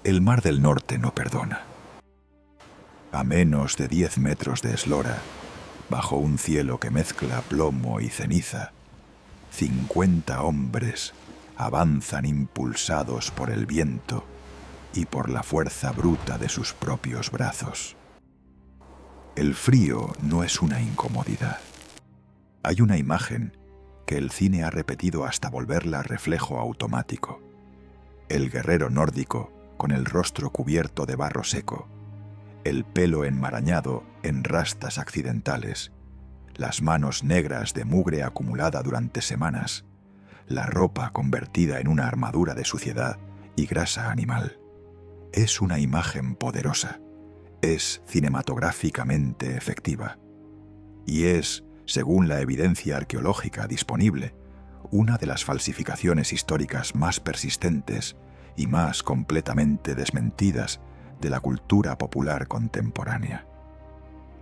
El Mar del Norte no perdona. A menos de 10 metros de eslora, bajo un cielo que mezcla plomo y ceniza, 50 hombres avanzan impulsados por el viento y por la fuerza bruta de sus propios brazos. El frío no es una incomodidad. Hay una imagen que el cine ha repetido hasta volverla reflejo automático. El guerrero nórdico con el rostro cubierto de barro seco, el pelo enmarañado en rastas accidentales, las manos negras de mugre acumulada durante semanas, la ropa convertida en una armadura de suciedad y grasa animal. Es una imagen poderosa, es cinematográficamente efectiva y es, según la evidencia arqueológica disponible, una de las falsificaciones históricas más persistentes y más completamente desmentidas de la cultura popular contemporánea.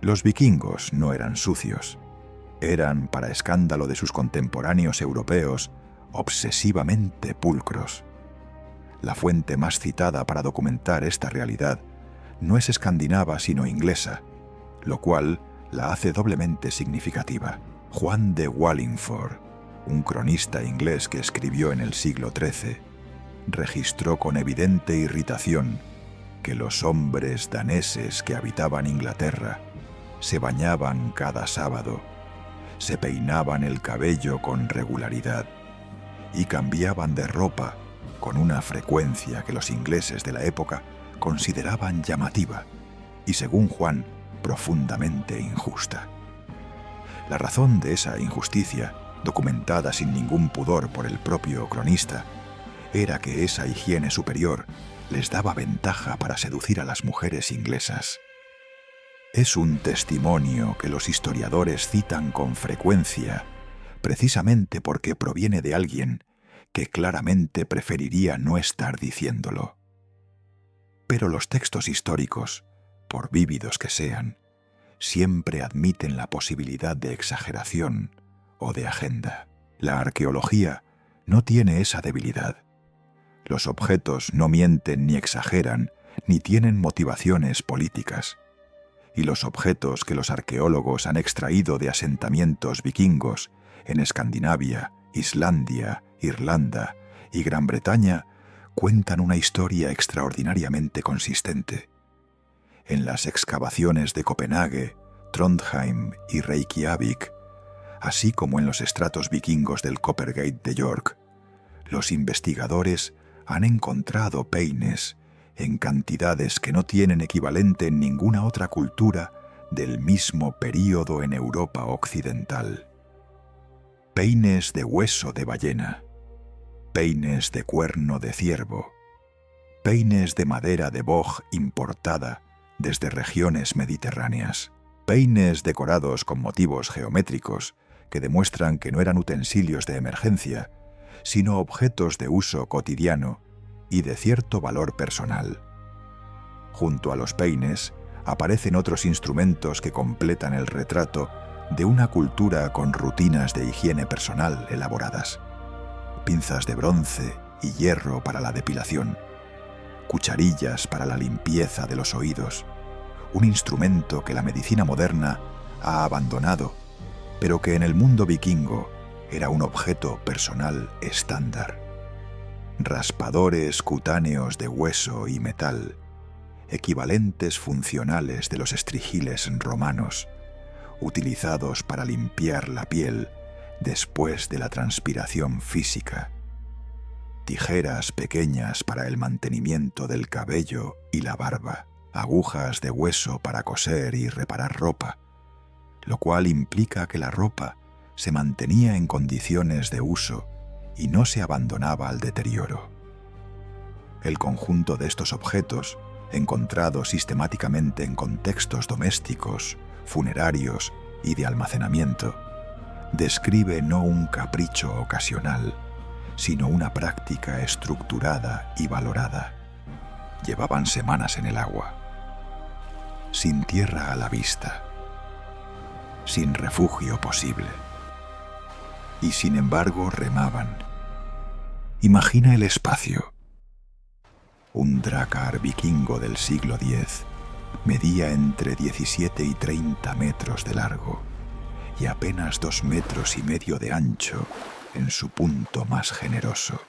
Los vikingos no eran sucios, eran, para escándalo de sus contemporáneos europeos, obsesivamente pulcros. La fuente más citada para documentar esta realidad no es escandinava sino inglesa, lo cual la hace doblemente significativa. Juan de Wallingford, un cronista inglés que escribió en el siglo XIII, registró con evidente irritación que los hombres daneses que habitaban Inglaterra se bañaban cada sábado, se peinaban el cabello con regularidad y cambiaban de ropa con una frecuencia que los ingleses de la época consideraban llamativa y, según Juan, profundamente injusta. La razón de esa injusticia, documentada sin ningún pudor por el propio cronista, era que esa higiene superior les daba ventaja para seducir a las mujeres inglesas. Es un testimonio que los historiadores citan con frecuencia, precisamente porque proviene de alguien que claramente preferiría no estar diciéndolo. Pero los textos históricos, por vívidos que sean, siempre admiten la posibilidad de exageración o de agenda. La arqueología no tiene esa debilidad. Los objetos no mienten ni exageran, ni tienen motivaciones políticas. Y los objetos que los arqueólogos han extraído de asentamientos vikingos en Escandinavia, Islandia, Irlanda y Gran Bretaña cuentan una historia extraordinariamente consistente. En las excavaciones de Copenhague, Trondheim y Reykjavik, así como en los estratos vikingos del Coppergate de York, los investigadores han encontrado peines en cantidades que no tienen equivalente en ninguna otra cultura del mismo período en Europa occidental. Peines de hueso de ballena, peines de cuerno de ciervo, peines de madera de boj importada desde regiones mediterráneas, peines decorados con motivos geométricos que demuestran que no eran utensilios de emergencia, sino objetos de uso cotidiano y de cierto valor personal. Junto a los peines aparecen otros instrumentos que completan el retrato de una cultura con rutinas de higiene personal elaboradas. Pinzas de bronce y hierro para la depilación, cucharillas para la limpieza de los oídos, un instrumento que la medicina moderna ha abandonado, pero que en el mundo vikingo era un objeto personal estándar. Raspadores cutáneos de hueso y metal, equivalentes funcionales de los estrigiles romanos, utilizados para limpiar la piel después de la transpiración física. Tijeras pequeñas para el mantenimiento del cabello y la barba, agujas de hueso para coser y reparar ropa, lo cual implica que la ropa se mantenía en condiciones de uso y no se abandonaba al deterioro. El conjunto de estos objetos, encontrados sistemáticamente en contextos domésticos, funerarios y de almacenamiento, describe no un capricho ocasional, sino una práctica estructurada y valorada. Llevaban semanas en el agua, sin tierra a la vista, sin refugio posible. Y sin embargo remaban. Imagina el espacio. Un drakkar vikingo del siglo X medía entre 17 y 30 metros de largo y apenas 2,5 metros de ancho en su punto más generoso.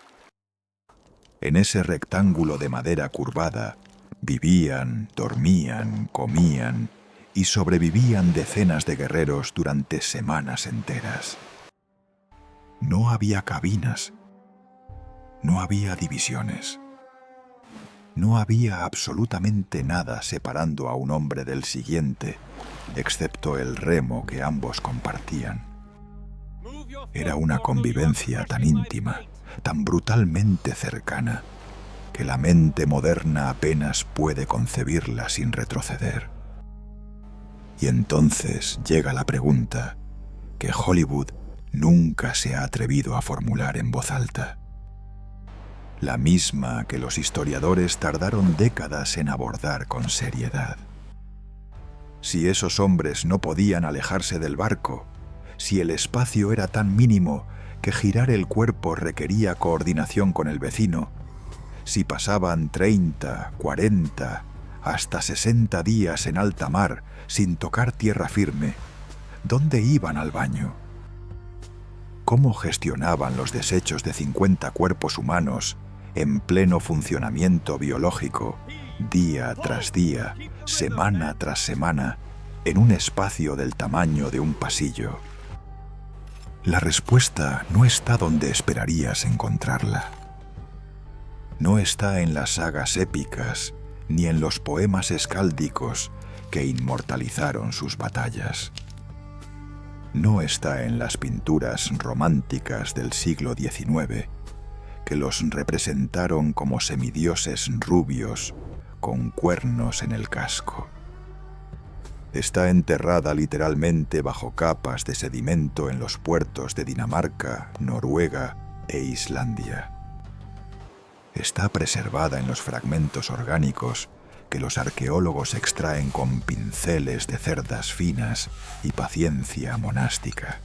En ese rectángulo de madera curvada vivían, dormían, comían y sobrevivían decenas de guerreros durante semanas enteras. No había cabinas, no había divisiones, no había absolutamente nada separando a un hombre del siguiente, excepto el remo que ambos compartían. Era una convivencia tan íntima, tan brutalmente cercana, que la mente moderna apenas puede concebirla sin retroceder. Y entonces llega la pregunta que Hollywood nunca se ha atrevido a formular en voz alta. La misma que los historiadores tardaron décadas en abordar con seriedad. Si esos hombres no podían alejarse del barco, si el espacio era tan mínimo que girar el cuerpo requería coordinación con el vecino, si pasaban 30, 40, hasta 60 días en alta mar sin tocar tierra firme, ¿dónde iban al baño? ¿Cómo gestionaban los desechos de 50 cuerpos humanos en pleno funcionamiento biológico, día tras día, semana tras semana, en un espacio del tamaño de un pasillo? La respuesta no está donde esperarías encontrarla. No está en las sagas épicas ni en los poemas escáldicos que inmortalizaron sus batallas. No está en las pinturas románticas del siglo XIX, que los representaron como semidioses rubios con cuernos en el casco. Está enterrada literalmente bajo capas de sedimento en los puertos de Dinamarca, Noruega e Islandia. Está preservada en los fragmentos orgánicos que los arqueólogos extraen con pinceles de cerdas finas y paciencia monástica.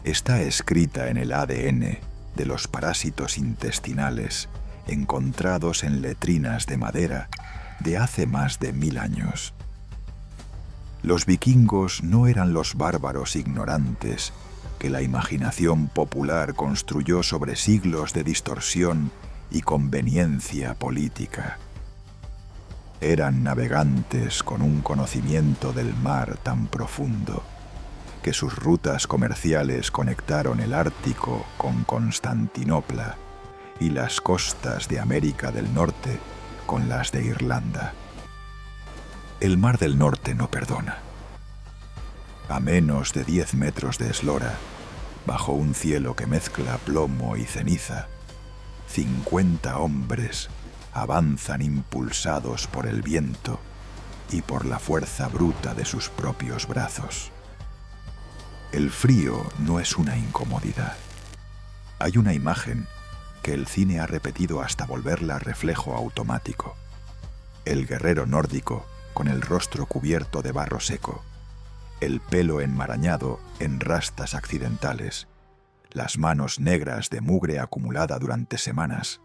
Está escrita en el ADN de los parásitos intestinales encontrados en letrinas de madera de hace más de 1000 años. Los vikingos no eran los bárbaros ignorantes que la imaginación popular construyó sobre siglos de distorsión y conveniencia política. Eran navegantes con un conocimiento del mar tan profundo que sus rutas comerciales conectaron el Ártico con Constantinopla y las costas de América del Norte con las de Irlanda. El Mar del Norte no perdona. A menos de 10 metros de eslora, bajo un cielo que mezcla plomo y ceniza, 50 hombres avanzan impulsados por el viento y por la fuerza bruta de sus propios brazos. El frío no es una incomodidad. Hay una imagen que el cine ha repetido hasta volverla reflejo automático. El guerrero nórdico con el rostro cubierto de barro seco, el pelo enmarañado en rastas accidentales, las manos negras de mugre acumulada durante semanas,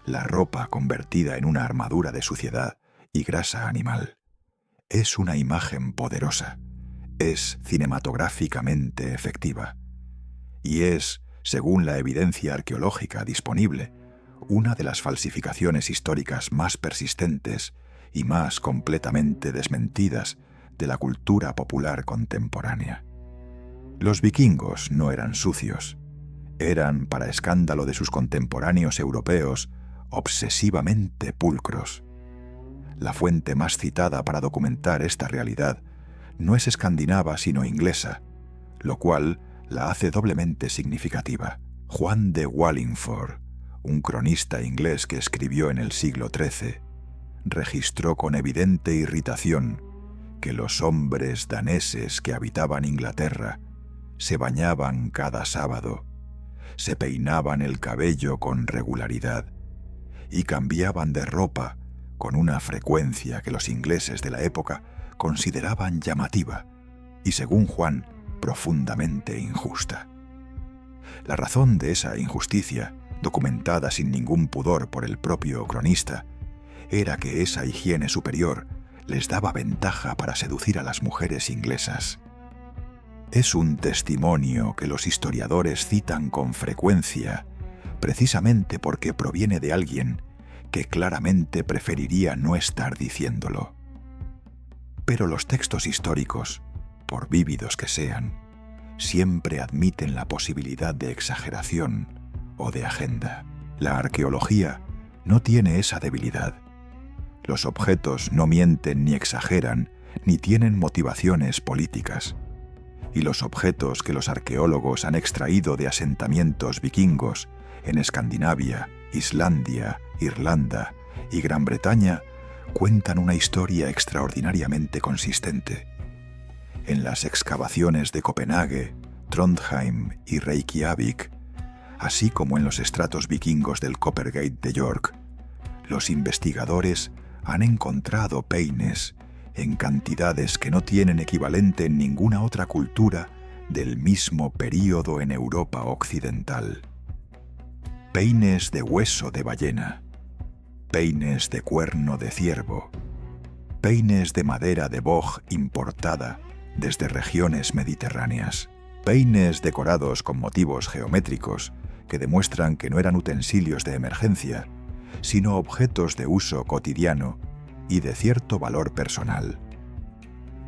la ropa convertida en una armadura de suciedad y grasa animal. Es una imagen poderosa, es cinematográficamente efectiva y es, según la evidencia arqueológica disponible, una de las falsificaciones históricas más persistentes y más completamente desmentidas de la cultura popular contemporánea. Los vikingos no eran sucios, eran, para escándalo de sus contemporáneos europeos, obsesivamente pulcros. La fuente más citada para documentar esta realidad no es escandinava sino inglesa, lo cual la hace doblemente significativa. Juan de Wallingford, un cronista inglés que escribió en el siglo XIII, registró con evidente irritación que los hombres daneses que habitaban Inglaterra se bañaban cada sábado, se peinaban el cabello con regularidad y cambiaban de ropa con una frecuencia que los ingleses de la época consideraban llamativa y, según Juan, profundamente injusta. La razón de esa injusticia documentada sin ningún pudor por el propio cronista, era que esa higiene superior les daba ventaja para seducir a las mujeres inglesas. Es un testimonio que los historiadores citan con frecuencia, precisamente porque proviene de alguien que claramente preferiría no estar diciéndolo. Pero los textos históricos, por vívidos que sean, siempre admiten la posibilidad de exageración o de agenda. La arqueología no tiene esa debilidad. Los objetos no mienten ni exageran, ni tienen motivaciones políticas. Y los objetos que los arqueólogos han extraído de asentamientos vikingos en Escandinavia, Islandia, Irlanda y Gran Bretaña cuentan una historia extraordinariamente consistente. En las excavaciones de Copenhague, Trondheim y Reykjavik, así como en los estratos vikingos del Coppergate de York, los investigadores han encontrado peines en cantidades que no tienen equivalente en ninguna otra cultura del mismo período en Europa occidental. Peines de hueso de ballena, peines de cuerno de ciervo, peines de madera de boj importada desde regiones mediterráneas, peines decorados con motivos geométricos que demuestran que no eran utensilios de emergencia, sino objetos de uso cotidiano y de cierto valor personal.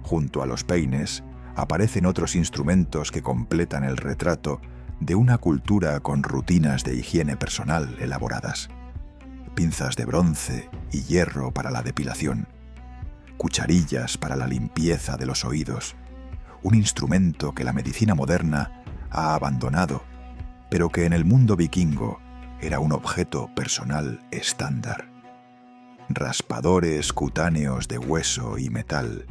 Junto a los peines aparecen otros instrumentos que completan el retrato de una cultura con rutinas de higiene personal elaboradas. Pinzas de bronce y hierro para la depilación, cucharillas para la limpieza de los oídos, un instrumento que la medicina moderna ha abandonado, pero que en el mundo vikingo era un objeto personal estándar. Raspadores cutáneos de hueso y metal,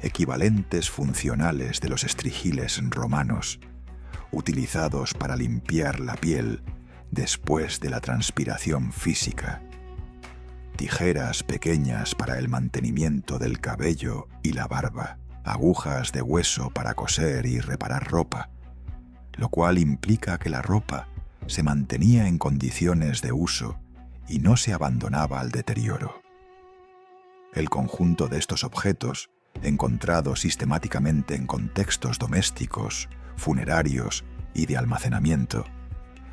equivalentes funcionales de los estrigiles romanos, utilizados para limpiar la piel después de la transpiración física. Tijeras pequeñas para el mantenimiento del cabello y la barba, agujas de hueso para coser y reparar ropa, lo cual implica que la ropa se mantenía en condiciones de uso y no se abandonaba al deterioro. El conjunto de estos objetos, encontrados sistemáticamente en contextos domésticos, funerarios y de almacenamiento,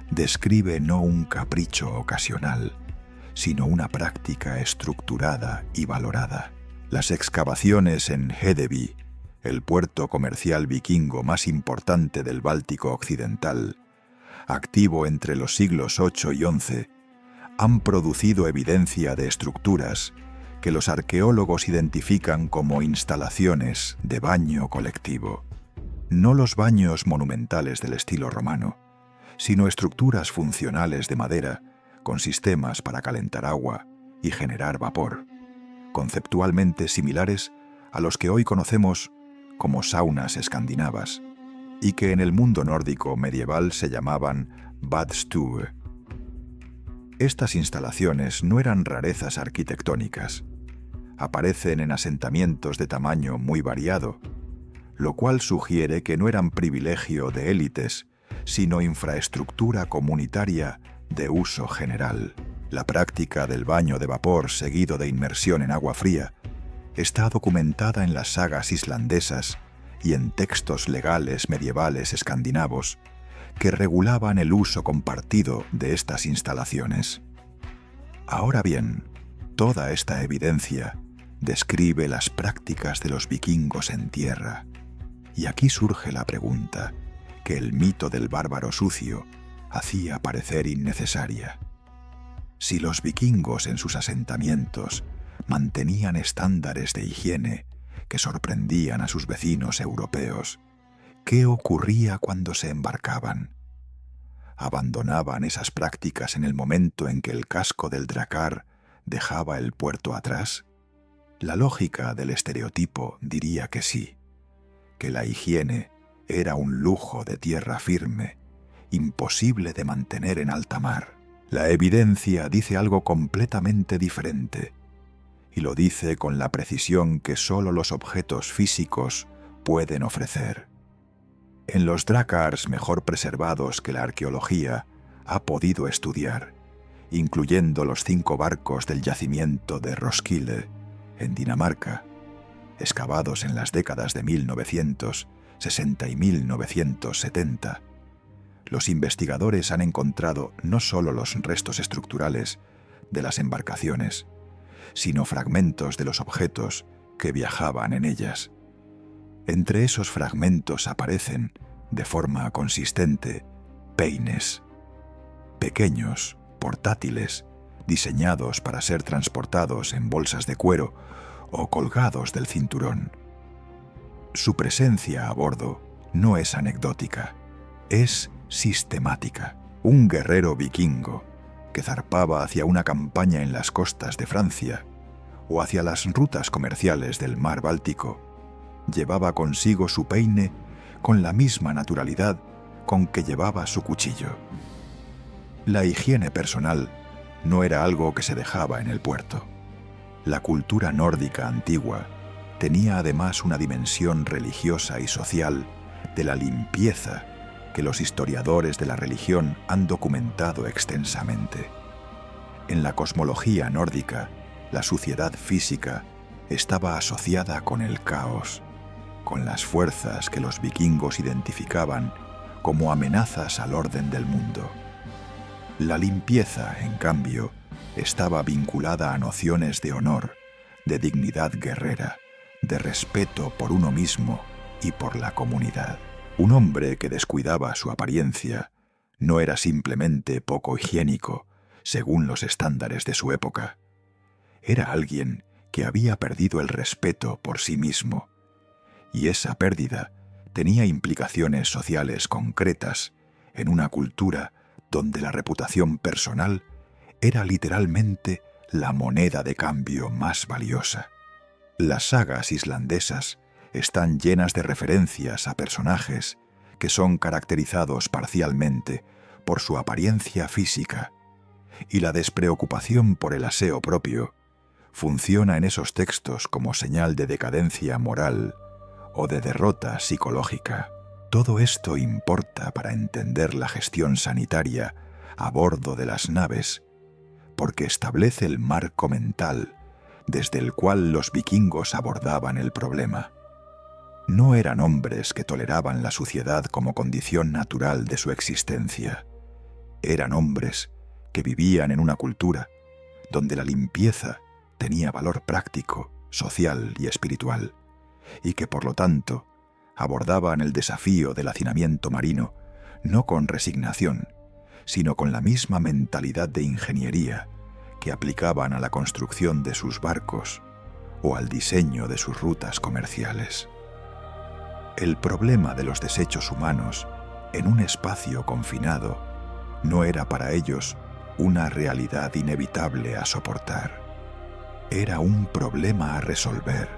describe no un capricho ocasional, sino una práctica estructurada y valorada. Las excavaciones en Hedeby, el puerto comercial vikingo más importante del Báltico occidental, activo entre los siglos VIII y XI, han producido evidencia de estructuras que los arqueólogos identifican como instalaciones de baño colectivo. No los baños monumentales del estilo romano, sino estructuras funcionales de madera con sistemas para calentar agua y generar vapor, conceptualmente similares a los que hoy conocemos como saunas escandinavas, y que en el mundo nórdico medieval se llamaban badstue. Estas instalaciones no eran rarezas arquitectónicas. Aparecen en asentamientos de tamaño muy variado, lo cual sugiere que no eran privilegio de élites, sino infraestructura comunitaria de uso general. La práctica del baño de vapor seguido de inmersión en agua fría está documentada en las sagas islandesas y en textos legales medievales escandinavos que regulaban el uso compartido de estas instalaciones. Ahora bien, toda esta evidencia describe las prácticas de los vikingos en tierra, y aquí surge la pregunta que el mito del bárbaro sucio hacía parecer innecesaria. Si los vikingos en sus asentamientos mantenían estándares de higiene que sorprendían a sus vecinos europeos, ¿qué ocurría cuando se embarcaban? ¿Abandonaban esas prácticas en el momento en que el casco del drakkar dejaba el puerto atrás? La lógica del estereotipo diría que sí, que la higiene era un lujo de tierra firme, imposible de mantener en alta mar. La evidencia dice algo completamente diferente, y lo dice con la precisión que solo los objetos físicos pueden ofrecer. En los drakkars mejor preservados que la arqueología ha podido estudiar, incluyendo los 5 barcos del yacimiento de Roskilde, en Dinamarca, excavados en las décadas de 1960 y 1970, los investigadores han encontrado no solo los restos estructurales de las embarcaciones, sino fragmentos de los objetos que viajaban en ellas. Entre esos fragmentos aparecen, de forma consistente, peines, pequeños, portátiles, diseñados para ser transportados en bolsas de cuero o colgados del cinturón. Su presencia a bordo no es anecdótica, es sistemática. Un guerrero vikingo que zarpaba hacia una campaña en las costas de Francia o hacia las rutas comerciales del mar Báltico llevaba consigo su peine con la misma naturalidad con que llevaba su cuchillo. La higiene personal no era algo que se dejaba en el puerto. La cultura nórdica antigua tenía además una dimensión religiosa y social de la limpieza que los historiadores de la religión han documentado extensamente. En la cosmología nórdica, la suciedad física estaba asociada con el caos, con las fuerzas que los vikingos identificaban como amenazas al orden del mundo. La limpieza, en cambio, estaba vinculada a nociones de honor, de dignidad guerrera, de respeto por uno mismo y por la comunidad. Un hombre que descuidaba su apariencia no era simplemente poco higiénico, según los estándares de su época. Era alguien que había perdido el respeto por sí mismo, y esa pérdida tenía implicaciones sociales concretas en una cultura donde la reputación personal era literalmente la moneda de cambio más valiosa. Las sagas islandesas están llenas de referencias a personajes que son caracterizados parcialmente por su apariencia física, y la despreocupación por el aseo propio funciona en esos textos como señal de decadencia moral o de derrota psicológica. Todo esto importa para entender la gestión sanitaria a bordo de las naves, porque establece el marco mental desde el cual los vikingos abordaban el problema. No eran hombres que toleraban la suciedad como condición natural de su existencia. Eran hombres que vivían en una cultura donde la limpieza tenía valor práctico, social y espiritual, y que por lo tanto abordaban el desafío del hacinamiento marino no con resignación, sino con la misma mentalidad de ingeniería que aplicaban a la construcción de sus barcos o al diseño de sus rutas comerciales. El problema de los desechos humanos en un espacio confinado no era para ellos una realidad inevitable a soportar. Era un problema a resolver,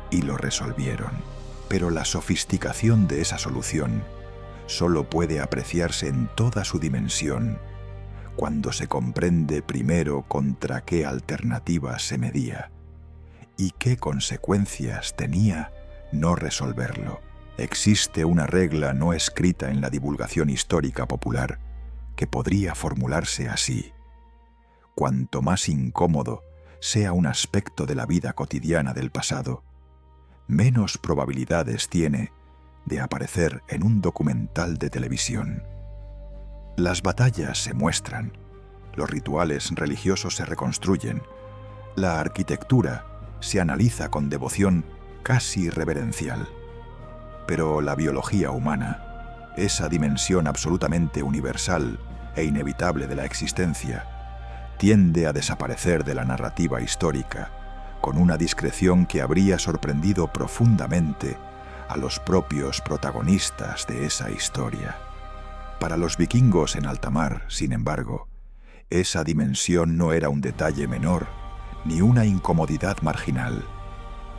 y lo resolvieron. Pero la sofisticación de esa solución solo puede apreciarse en toda su dimensión cuando se comprende primero contra qué alternativas se medía y qué consecuencias tenía no resolverlo. Existe una regla no escrita en la divulgación histórica popular que podría formularse así: cuanto más incómodo sea un aspecto de la vida cotidiana del pasado, menos probabilidades tiene de aparecer en un documental de televisión. Las batallas se muestran, los rituales religiosos se reconstruyen, la arquitectura se analiza con devoción casi reverencial. Pero la biología humana, esa dimensión absolutamente universal e inevitable de la existencia, tiende a desaparecer de la narrativa histórica con una discreción que habría sorprendido profundamente a los propios protagonistas de esa historia. Para los vikingos en alta mar, sin embargo, esa dimensión no era un detalle menor ni una incomodidad marginal.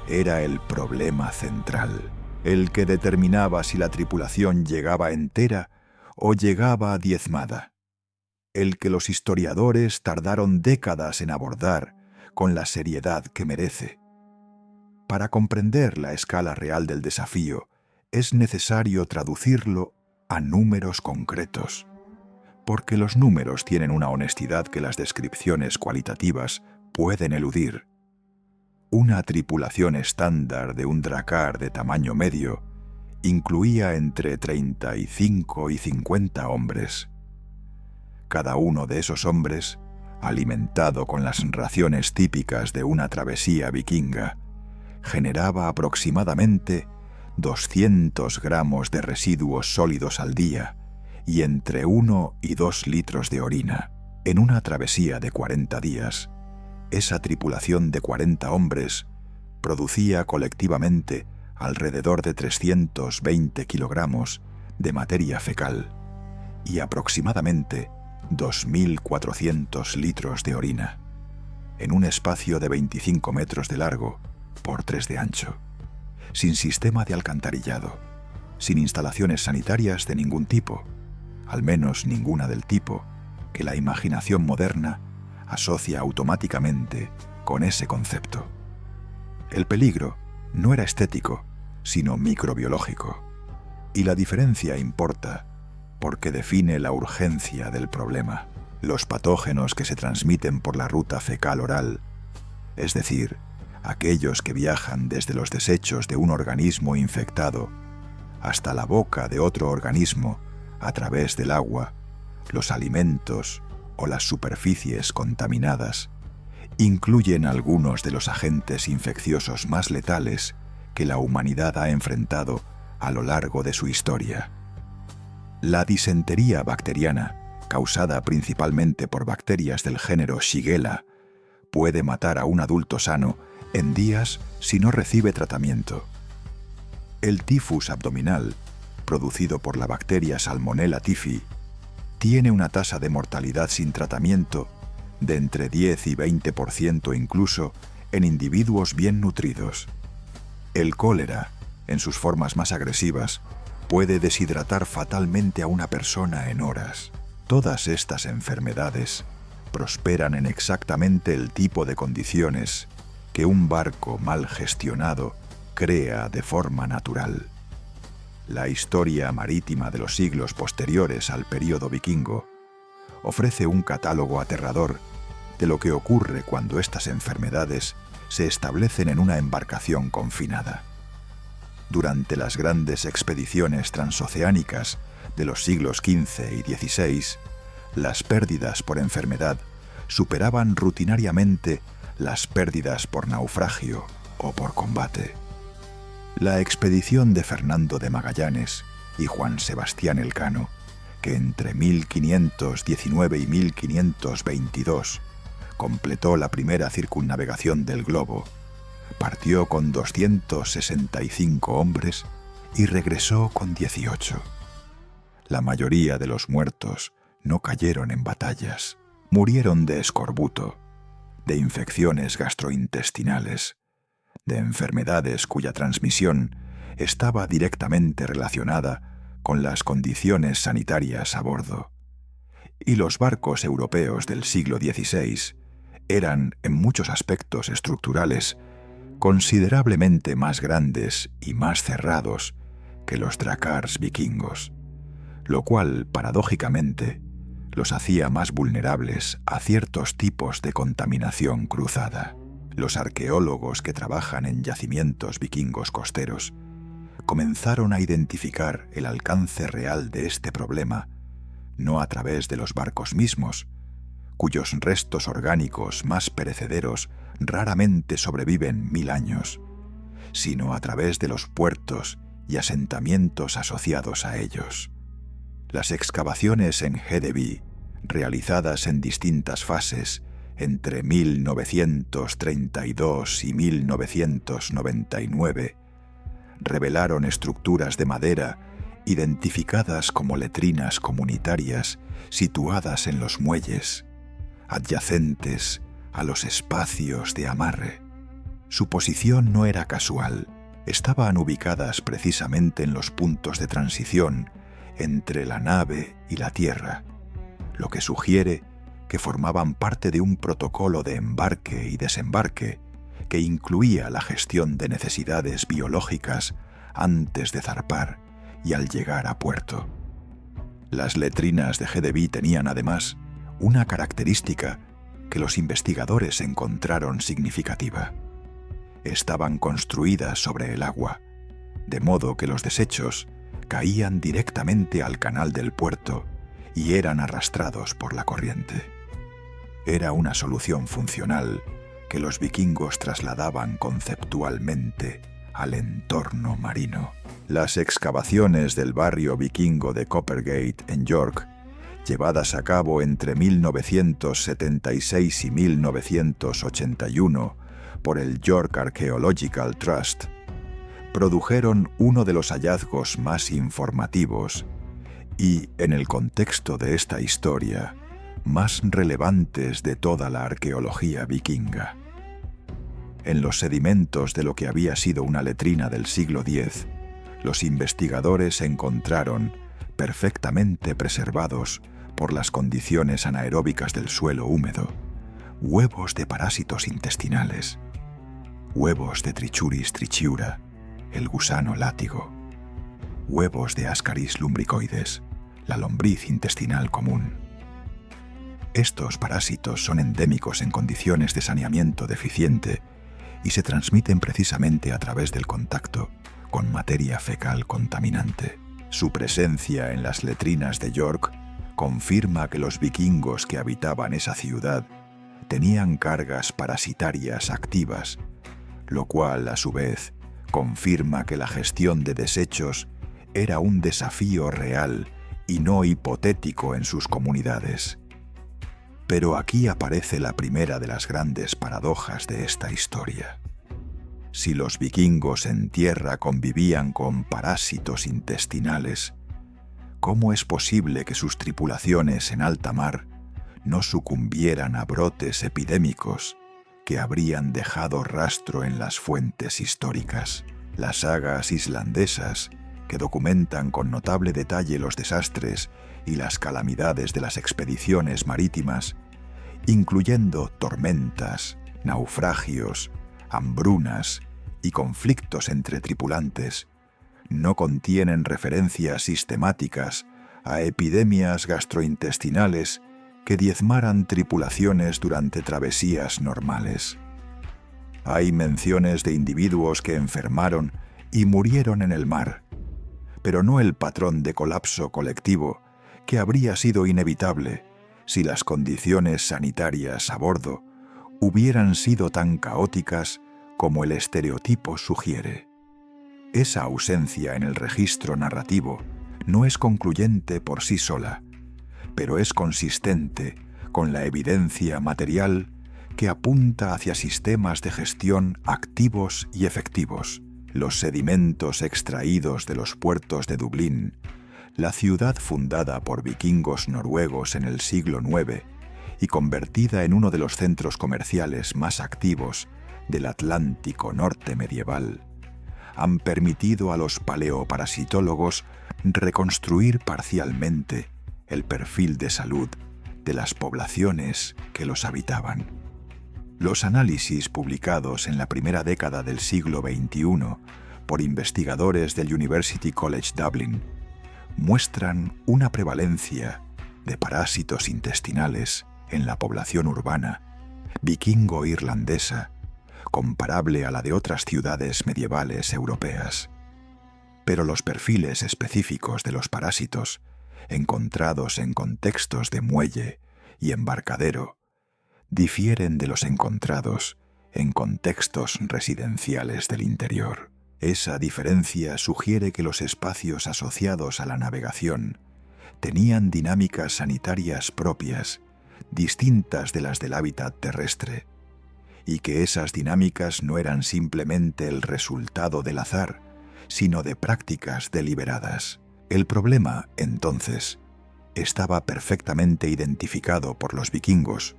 Era el problema central, el que determinaba si la tripulación llegaba entera o llegaba diezmada, el que los historiadores tardaron décadas en abordar con la seriedad que merece. Para comprender la escala real del desafío, es necesario traducirlo a números concretos. porque los números tienen una honestidad que las descripciones cualitativas pueden eludir. Una tripulación estándar de un dracar de tamaño medio incluía entre 35 y 50 hombres. Cada uno de esos hombres, alimentado con las raciones típicas de una travesía vikinga, generaba aproximadamente 200 gramos de residuos sólidos al día y entre 1 y 2 litros de orina. En una travesía de 40 días, esa tripulación de 40 hombres producía colectivamente alrededor de 320 kilogramos de materia fecal y aproximadamente 2.400 litros de orina, en un espacio de 25 metros de largo por 3 de ancho, sin sistema de alcantarillado, sin instalaciones sanitarias de ningún tipo, al menos ninguna del tipo que la imaginación moderna asocia automáticamente con ese concepto. El peligro no era estético, sino microbiológico, y la diferencia importa porque define la urgencia del problema. Los patógenos que se transmiten por la ruta fecal-oral, es decir, aquellos que viajan desde los desechos de un organismo infectado hasta la boca de otro organismo a través del agua, los alimentos o las superficies contaminadas, incluyen algunos de los agentes infecciosos más letales que la humanidad ha enfrentado a lo largo de su historia. La disentería bacteriana, causada principalmente por bacterias del género Shigella, puede matar a un adulto sano en días si no recibe tratamiento. El tifus abdominal, producido por la bacteria Salmonella typhi, tiene una tasa de mortalidad sin tratamiento de entre 10 y 20% incluso en individuos bien nutridos. El cólera, en sus formas más agresivas, puede deshidratar fatalmente a una persona en horas. Todas estas enfermedades prosperan en exactamente el tipo de condiciones que un barco mal gestionado crea de forma natural. La historia marítima de los siglos posteriores al período vikingo ofrece un catálogo aterrador de lo que ocurre cuando estas enfermedades se establecen en una embarcación confinada. Durante las grandes expediciones transoceánicas de los siglos XV y XVI, las pérdidas por enfermedad superaban rutinariamente las pérdidas por naufragio o por combate. La expedición de Fernando de Magallanes y Juan Sebastián Elcano, que entre 1519 y 1522 completó la primera circunnavegación del globo, partió con 265 hombres y regresó con 18. La mayoría de los muertos no cayeron en batallas, murieron de escorbuto, de infecciones gastrointestinales, de enfermedades cuya transmisión estaba directamente relacionada con las condiciones sanitarias a bordo. Y los barcos europeos del siglo XVI eran, en muchos aspectos estructurales, considerablemente más grandes y más cerrados que los dracars vikingos, lo cual, paradójicamente, los hacía más vulnerables a ciertos tipos de contaminación cruzada. Los arqueólogos que trabajan en yacimientos vikingos costeros comenzaron a identificar el alcance real de este problema, no a través de los barcos mismos, cuyos restos orgánicos más perecederos raramente sobreviven 1000 años, sino a través de los puertos y asentamientos asociados a ellos. Las excavaciones en Hedeby, realizadas en distintas fases entre 1932 y 1999, revelaron estructuras de madera identificadas como letrinas comunitarias situadas en los muelles, adyacentes a los espacios de amarre. Su posición no era casual, estaban ubicadas precisamente en los puntos de transición entre la nave y la tierra, lo que sugiere que formaban parte de un protocolo de embarque y desembarque que incluía la gestión de necesidades biológicas antes de zarpar y al llegar a puerto. Las letrinas de GDB tenían además una característica que los investigadores encontraron significativa. Estaban construidas sobre el agua, de modo que los desechos caían directamente al canal del puerto y eran arrastrados por la corriente. Era una solución funcional que los vikingos trasladaban conceptualmente al entorno marino. Las excavaciones del barrio vikingo de Coppergate en York, llevadas a cabo entre 1976 y 1981 por el York Archaeological Trust, produjeron uno de los hallazgos más informativos y, en el contexto de esta historia, más relevantes de toda la arqueología vikinga. En los sedimentos de lo que había sido una letrina del siglo X, los investigadores encontraron, perfectamente preservados por las condiciones anaeróbicas del suelo húmedo, huevos de parásitos intestinales, huevos de Trichuris trichiura, el gusano látigo, huevos de Ascaris lumbricoides, la lombriz intestinal común. Estos parásitos son endémicos en condiciones de saneamiento deficiente y se transmiten precisamente a través del contacto con materia fecal contaminante. Su presencia en las letrinas de York confirma que los vikingos que habitaban esa ciudad tenían cargas parasitarias activas, lo cual, a su vez, confirma que la gestión de desechos era un desafío real y no hipotético en sus comunidades. Pero aquí aparece la primera de las grandes paradojas de esta historia. Si los vikingos en tierra convivían con parásitos intestinales, ¿cómo es posible que sus tripulaciones en alta mar no sucumbieran a brotes epidémicos que habrían dejado rastro en las fuentes históricas? Las sagas islandesas, que documentan con notable detalle los desastres y las calamidades de las expediciones marítimas, incluyendo tormentas, naufragios, hambrunas y conflictos entre tripulantes, no contienen referencias sistemáticas a epidemias gastrointestinales que diezmaran tripulaciones durante travesías normales. Hay menciones de individuos que enfermaron y murieron en el mar, pero no el patrón de colapso colectivo que habría sido inevitable si las condiciones sanitarias a bordo hubieran sido tan caóticas como el estereotipo sugiere. Esa ausencia en el registro narrativo no es concluyente por sí sola, pero es consistente con la evidencia material que apunta hacia sistemas de gestión activos y efectivos. Los sedimentos extraídos de los puertos de Dublín, la ciudad fundada por vikingos noruegos en el siglo IX y convertida en uno de los centros comerciales más activos del Atlántico norte medieval, han permitido a los paleoparasitólogos reconstruir parcialmente el perfil de salud de las poblaciones que los habitaban. Los análisis publicados en la primera década del siglo XXI por investigadores del University College Dublin muestran una prevalencia de parásitos intestinales en la población urbana vikingo-irlandesa comparable a la de otras ciudades medievales europeas. Pero los perfiles específicos de los parásitos encontrados en contextos de muelle y embarcadero difieren de los encontrados en contextos residenciales del interior. Esa diferencia sugiere que los espacios asociados a la navegación tenían dinámicas sanitarias propias, distintas de las del hábitat terrestre, y que esas dinámicas no eran simplemente el resultado del azar, sino de prácticas deliberadas. El problema, entonces, estaba perfectamente identificado por los vikingos,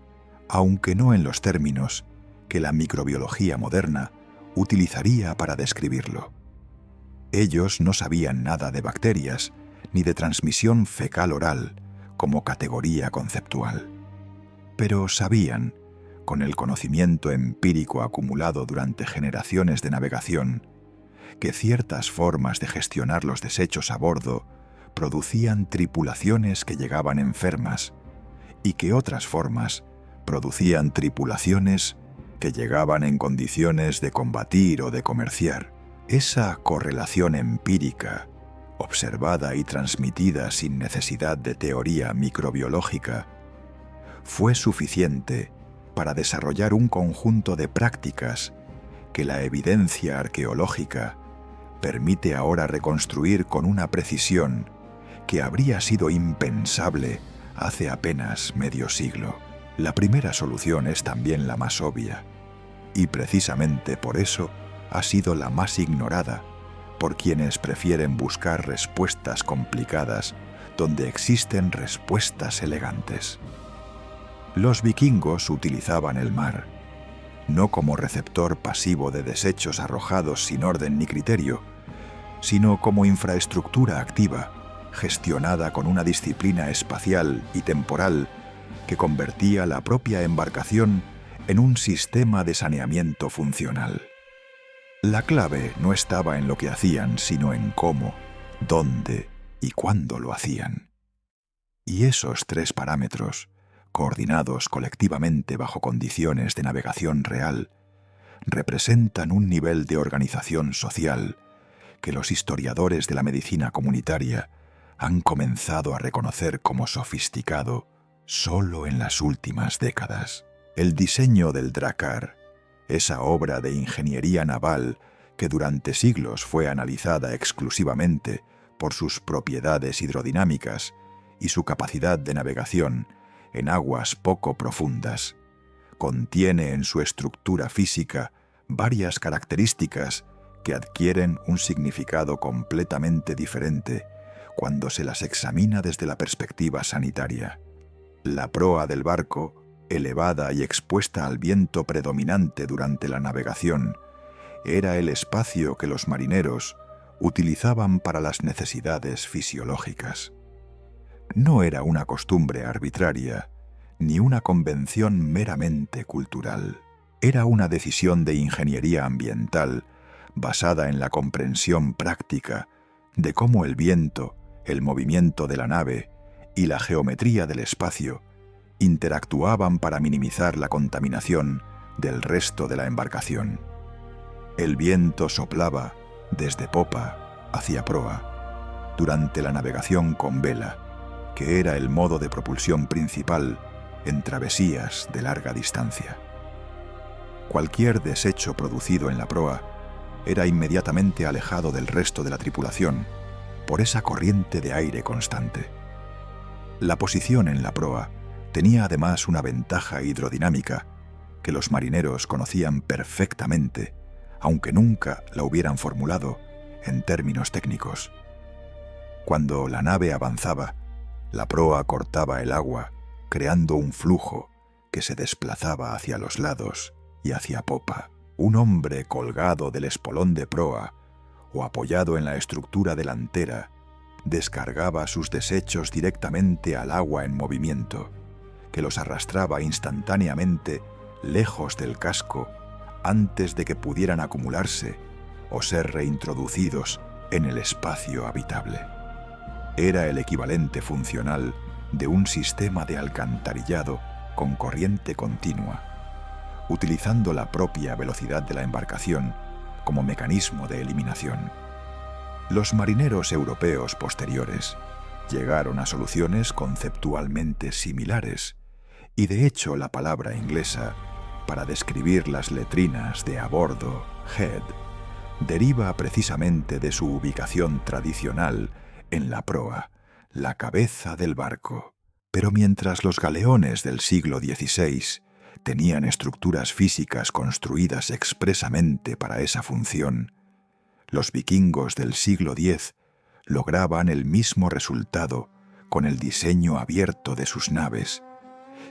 aunque no en los términos que la microbiología moderna utilizaría para describirlo. Ellos no sabían nada de bacterias ni de transmisión fecal-oral como categoría conceptual, pero sabían, con el conocimiento empírico acumulado durante generaciones de navegación, que ciertas formas de gestionar los desechos a bordo producían tripulaciones que llegaban enfermas y que otras formas producían tripulaciones que llegaban en condiciones de combatir o de comerciar. Esa correlación empírica, observada y transmitida sin necesidad de teoría microbiológica, fue suficiente para desarrollar un conjunto de prácticas que la evidencia arqueológica permite ahora reconstruir con una precisión que habría sido impensable hace apenas medio siglo. La primera solución es también la más obvia, y precisamente por eso ha sido la más ignorada por quienes prefieren buscar respuestas complicadas donde existen respuestas elegantes. Los vikingos utilizaban el mar, no como receptor pasivo de desechos arrojados sin orden ni criterio, sino como infraestructura activa, gestionada con una disciplina espacial y temporal que convertía la propia embarcación en un sistema de saneamiento funcional. La clave no estaba en lo que hacían, sino en cómo, dónde y cuándo lo hacían. Y esos tres parámetros, coordinados colectivamente bajo condiciones de navegación real, representan un nivel de organización social que los historiadores de la medicina comunitaria han comenzado a reconocer como sofisticado solo en las últimas décadas. El diseño del Drakkar, esa obra de ingeniería naval que durante siglos fue analizada exclusivamente por sus propiedades hidrodinámicas y su capacidad de navegación en aguas poco profundas, contiene en su estructura física varias características que adquieren un significado completamente diferente cuando se las examina desde la perspectiva sanitaria. La proa del barco, elevada y expuesta al viento predominante durante la navegación, era el espacio que los marineros utilizaban para las necesidades fisiológicas. No era una costumbre arbitraria, ni una convención meramente cultural. Era una decisión de ingeniería ambiental basada en la comprensión práctica de cómo el viento, el movimiento de la nave y la geometría del espacio interactuaban para minimizar la contaminación del resto de la embarcación. El viento soplaba desde popa hacia proa durante la navegación con vela, que era el modo de propulsión principal en travesías de larga distancia. Cualquier desecho producido en la proa era inmediatamente alejado del resto de la tripulación por esa corriente de aire constante. La posición en la proa tenía además una ventaja hidrodinámica que los marineros conocían perfectamente, aunque nunca la hubieran formulado en términos técnicos. Cuando la nave avanzaba, la proa cortaba el agua, creando un flujo que se desplazaba hacia los lados y hacia popa. Un hombre colgado del espolón de proa o apoyado en la estructura delantera descargaba sus desechos directamente al agua en movimiento, que los arrastraba instantáneamente lejos del casco antes de que pudieran acumularse o ser reintroducidos en el espacio habitable. Era el equivalente funcional de un sistema de alcantarillado con corriente continua, utilizando la propia velocidad de la embarcación como mecanismo de eliminación. Los marineros europeos posteriores llegaron a soluciones conceptualmente similares, y de hecho la palabra inglesa para describir las letrinas de a bordo, head, deriva precisamente de su ubicación tradicional en la proa, la cabeza del barco. Pero mientras los galeones del siglo XVI tenían estructuras físicas construidas expresamente para esa función, los vikingos del siglo X lograban el mismo resultado con el diseño abierto de sus naves,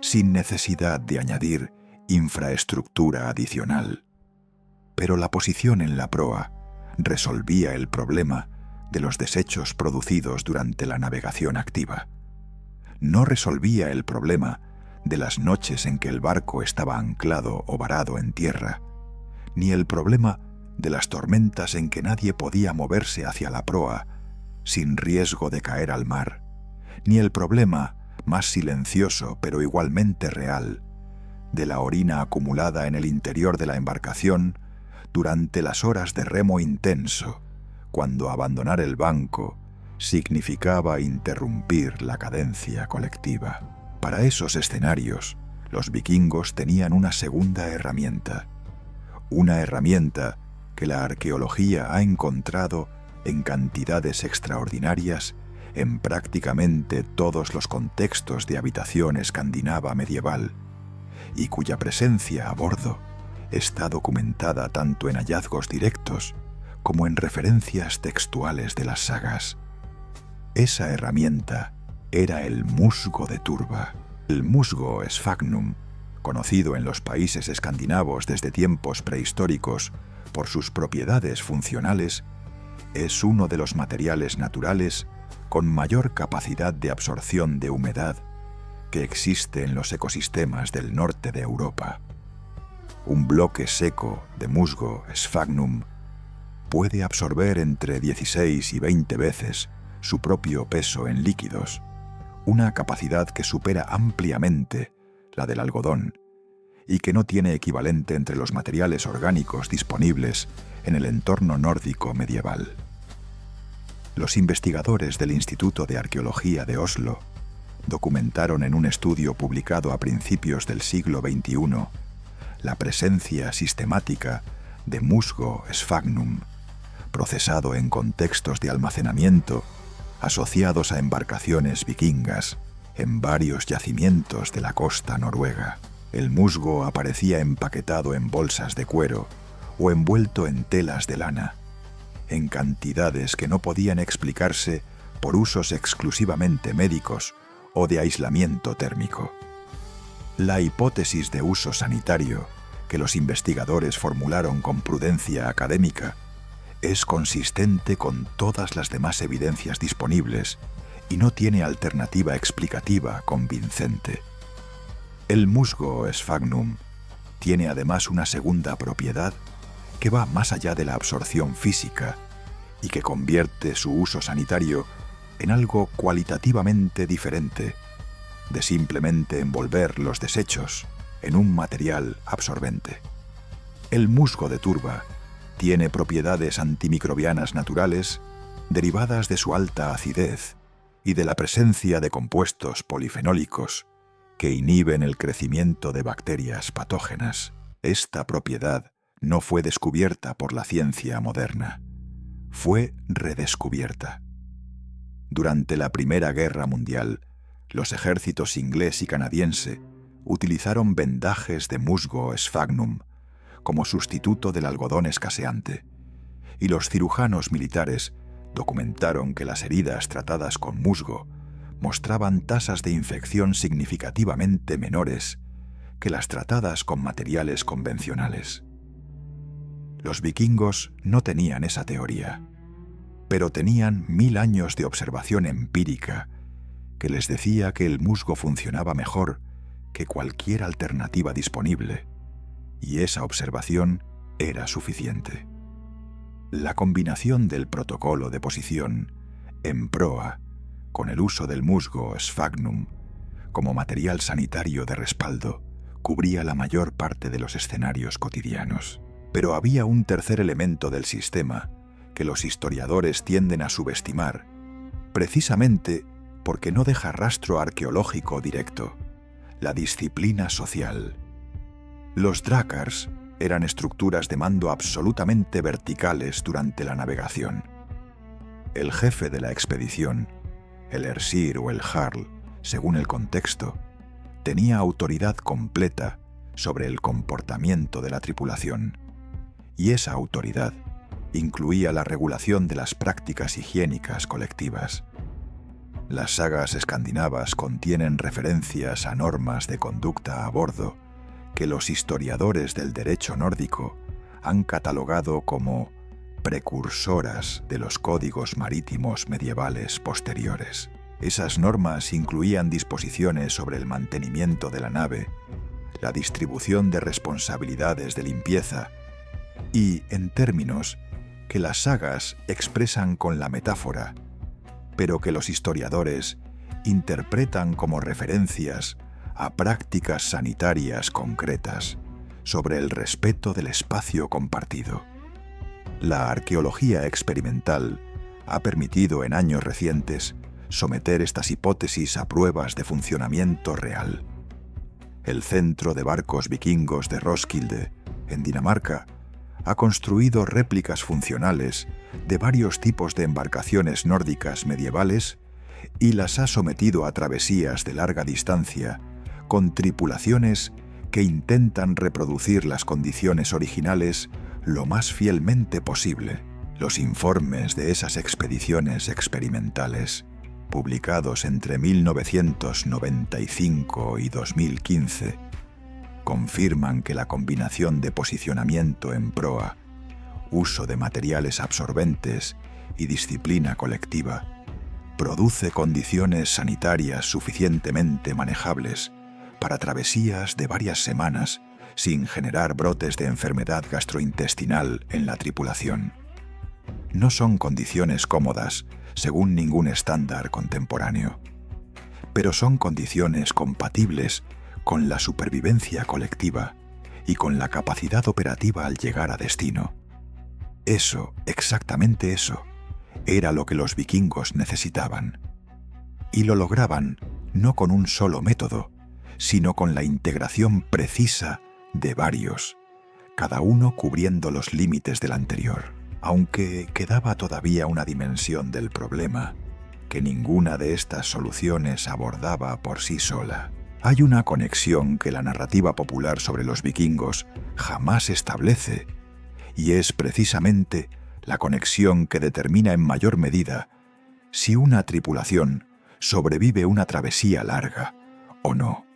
sin necesidad de añadir infraestructura adicional. Pero la posición en la proa resolvía el problema de los desechos producidos durante la navegación activa. No resolvía el problema de las noches en que el barco estaba anclado o varado en tierra, ni el problema de las tormentas en que nadie podía moverse hacia la proa sin riesgo de caer al mar, ni el problema, más silencioso pero igualmente real, de la orina acumulada en el interior de la embarcación durante las horas de remo intenso, cuando abandonar el banco significaba interrumpir la cadencia colectiva. Para esos escenarios, los vikingos tenían una segunda herramienta, una herramienta que la arqueología ha encontrado en cantidades extraordinarias en prácticamente todos los contextos de habitación escandinava medieval, y cuya presencia a bordo está documentada tanto en hallazgos directos como en referencias textuales de las sagas. Esa herramienta era el musgo de turba. El musgo sphagnum, conocido en los países escandinavos desde tiempos prehistóricos por sus propiedades funcionales, es uno de los materiales naturales con mayor capacidad de absorción de humedad que existe en los ecosistemas del norte de Europa. Un bloque seco de musgo sphagnum puede absorber entre 16 y 20 veces su propio peso en líquidos, una capacidad que supera ampliamente la del algodón y que no tiene equivalente entre los materiales orgánicos disponibles en el entorno nórdico medieval. Los investigadores del Instituto de Arqueología de Oslo documentaron en un estudio publicado a principios del siglo XXI la presencia sistemática de musgo sphagnum, procesado en contextos de almacenamiento asociados a embarcaciones vikingas en varios yacimientos de la costa noruega. El musgo aparecía empaquetado en bolsas de cuero o envuelto en telas de lana, en cantidades que no podían explicarse por usos exclusivamente médicos o de aislamiento térmico. La hipótesis de uso sanitario que los investigadores formularon con prudencia académica es consistente con todas las demás evidencias disponibles y no tiene alternativa explicativa convincente. El musgo sphagnum tiene además una segunda propiedad que va más allá de la absorción física y que convierte su uso sanitario en algo cualitativamente diferente de simplemente envolver los desechos en un material absorbente. El musgo de turba tiene propiedades antimicrobianas naturales derivadas de su alta acidez y de la presencia de compuestos polifenólicos que inhiben el crecimiento de bacterias patógenas. Esta propiedad no fue descubierta por la ciencia moderna, fue redescubierta. Durante la Primera Guerra Mundial, los ejércitos inglés y canadiense utilizaron vendajes de musgo sphagnum como sustituto del algodón escaseante, y los cirujanos militares documentaron que las heridas tratadas con musgo mostraban tasas de infección significativamente menores que las tratadas con materiales convencionales. Los vikingos no tenían esa teoría, pero tenían 1000 años de observación empírica que les decía que el musgo funcionaba mejor que cualquier alternativa disponible, y esa observación era suficiente. La combinación del protocolo de posición en proa con el uso del musgo sphagnum como material sanitario de respaldo cubría la mayor parte de los escenarios cotidianos. Pero había un tercer elemento del sistema que los historiadores tienden a subestimar, precisamente porque no deja rastro arqueológico directo: la disciplina social. Los drakars eran estructuras de mando absolutamente verticales durante la navegación. El jefe de la expedición, el Ersir o el Jarl, según el contexto, tenía autoridad completa sobre el comportamiento de la tripulación, y esa autoridad incluía la regulación de las prácticas higiénicas colectivas. Las sagas escandinavas contienen referencias a normas de conducta a bordo que los historiadores del derecho nórdico han catalogado como precursoras de los códigos marítimos medievales posteriores. Esas normas incluían disposiciones sobre el mantenimiento de la nave, la distribución de responsabilidades de limpieza y, en términos que las sagas expresan con la metáfora, pero que los historiadores interpretan como referencias a prácticas sanitarias concretas sobre el respeto del espacio compartido. La arqueología experimental ha permitido en años recientes someter estas hipótesis a pruebas de funcionamiento real. El Centro de Barcos Vikingos de Roskilde, en Dinamarca, ha construido réplicas funcionales de varios tipos de embarcaciones nórdicas medievales y las ha sometido a travesías de larga distancia con tripulaciones que intentan reproducir las condiciones originales lo más fielmente posible. Los informes de esas expediciones experimentales, publicados entre 1995 y 2015, confirman que la combinación de posicionamiento en proa, uso de materiales absorbentes y disciplina colectiva produce condiciones sanitarias suficientemente manejables para travesías de varias semanas sin generar brotes de enfermedad gastrointestinal en la tripulación. No son condiciones cómodas según ningún estándar contemporáneo, pero son condiciones compatibles con la supervivencia colectiva y con la capacidad operativa al llegar a destino. Eso, exactamente eso, era lo que los vikingos necesitaban. Y lo lograban no con un solo método, sino con la integración precisa de varios, cada uno cubriendo los límites del anterior. Aunque quedaba todavía una dimensión del problema que ninguna de estas soluciones abordaba por sí sola. Hay una conexión que la narrativa popular sobre los vikingos jamás establece, y es precisamente la conexión que determina en mayor medida si una tripulación sobrevive una travesía larga o no.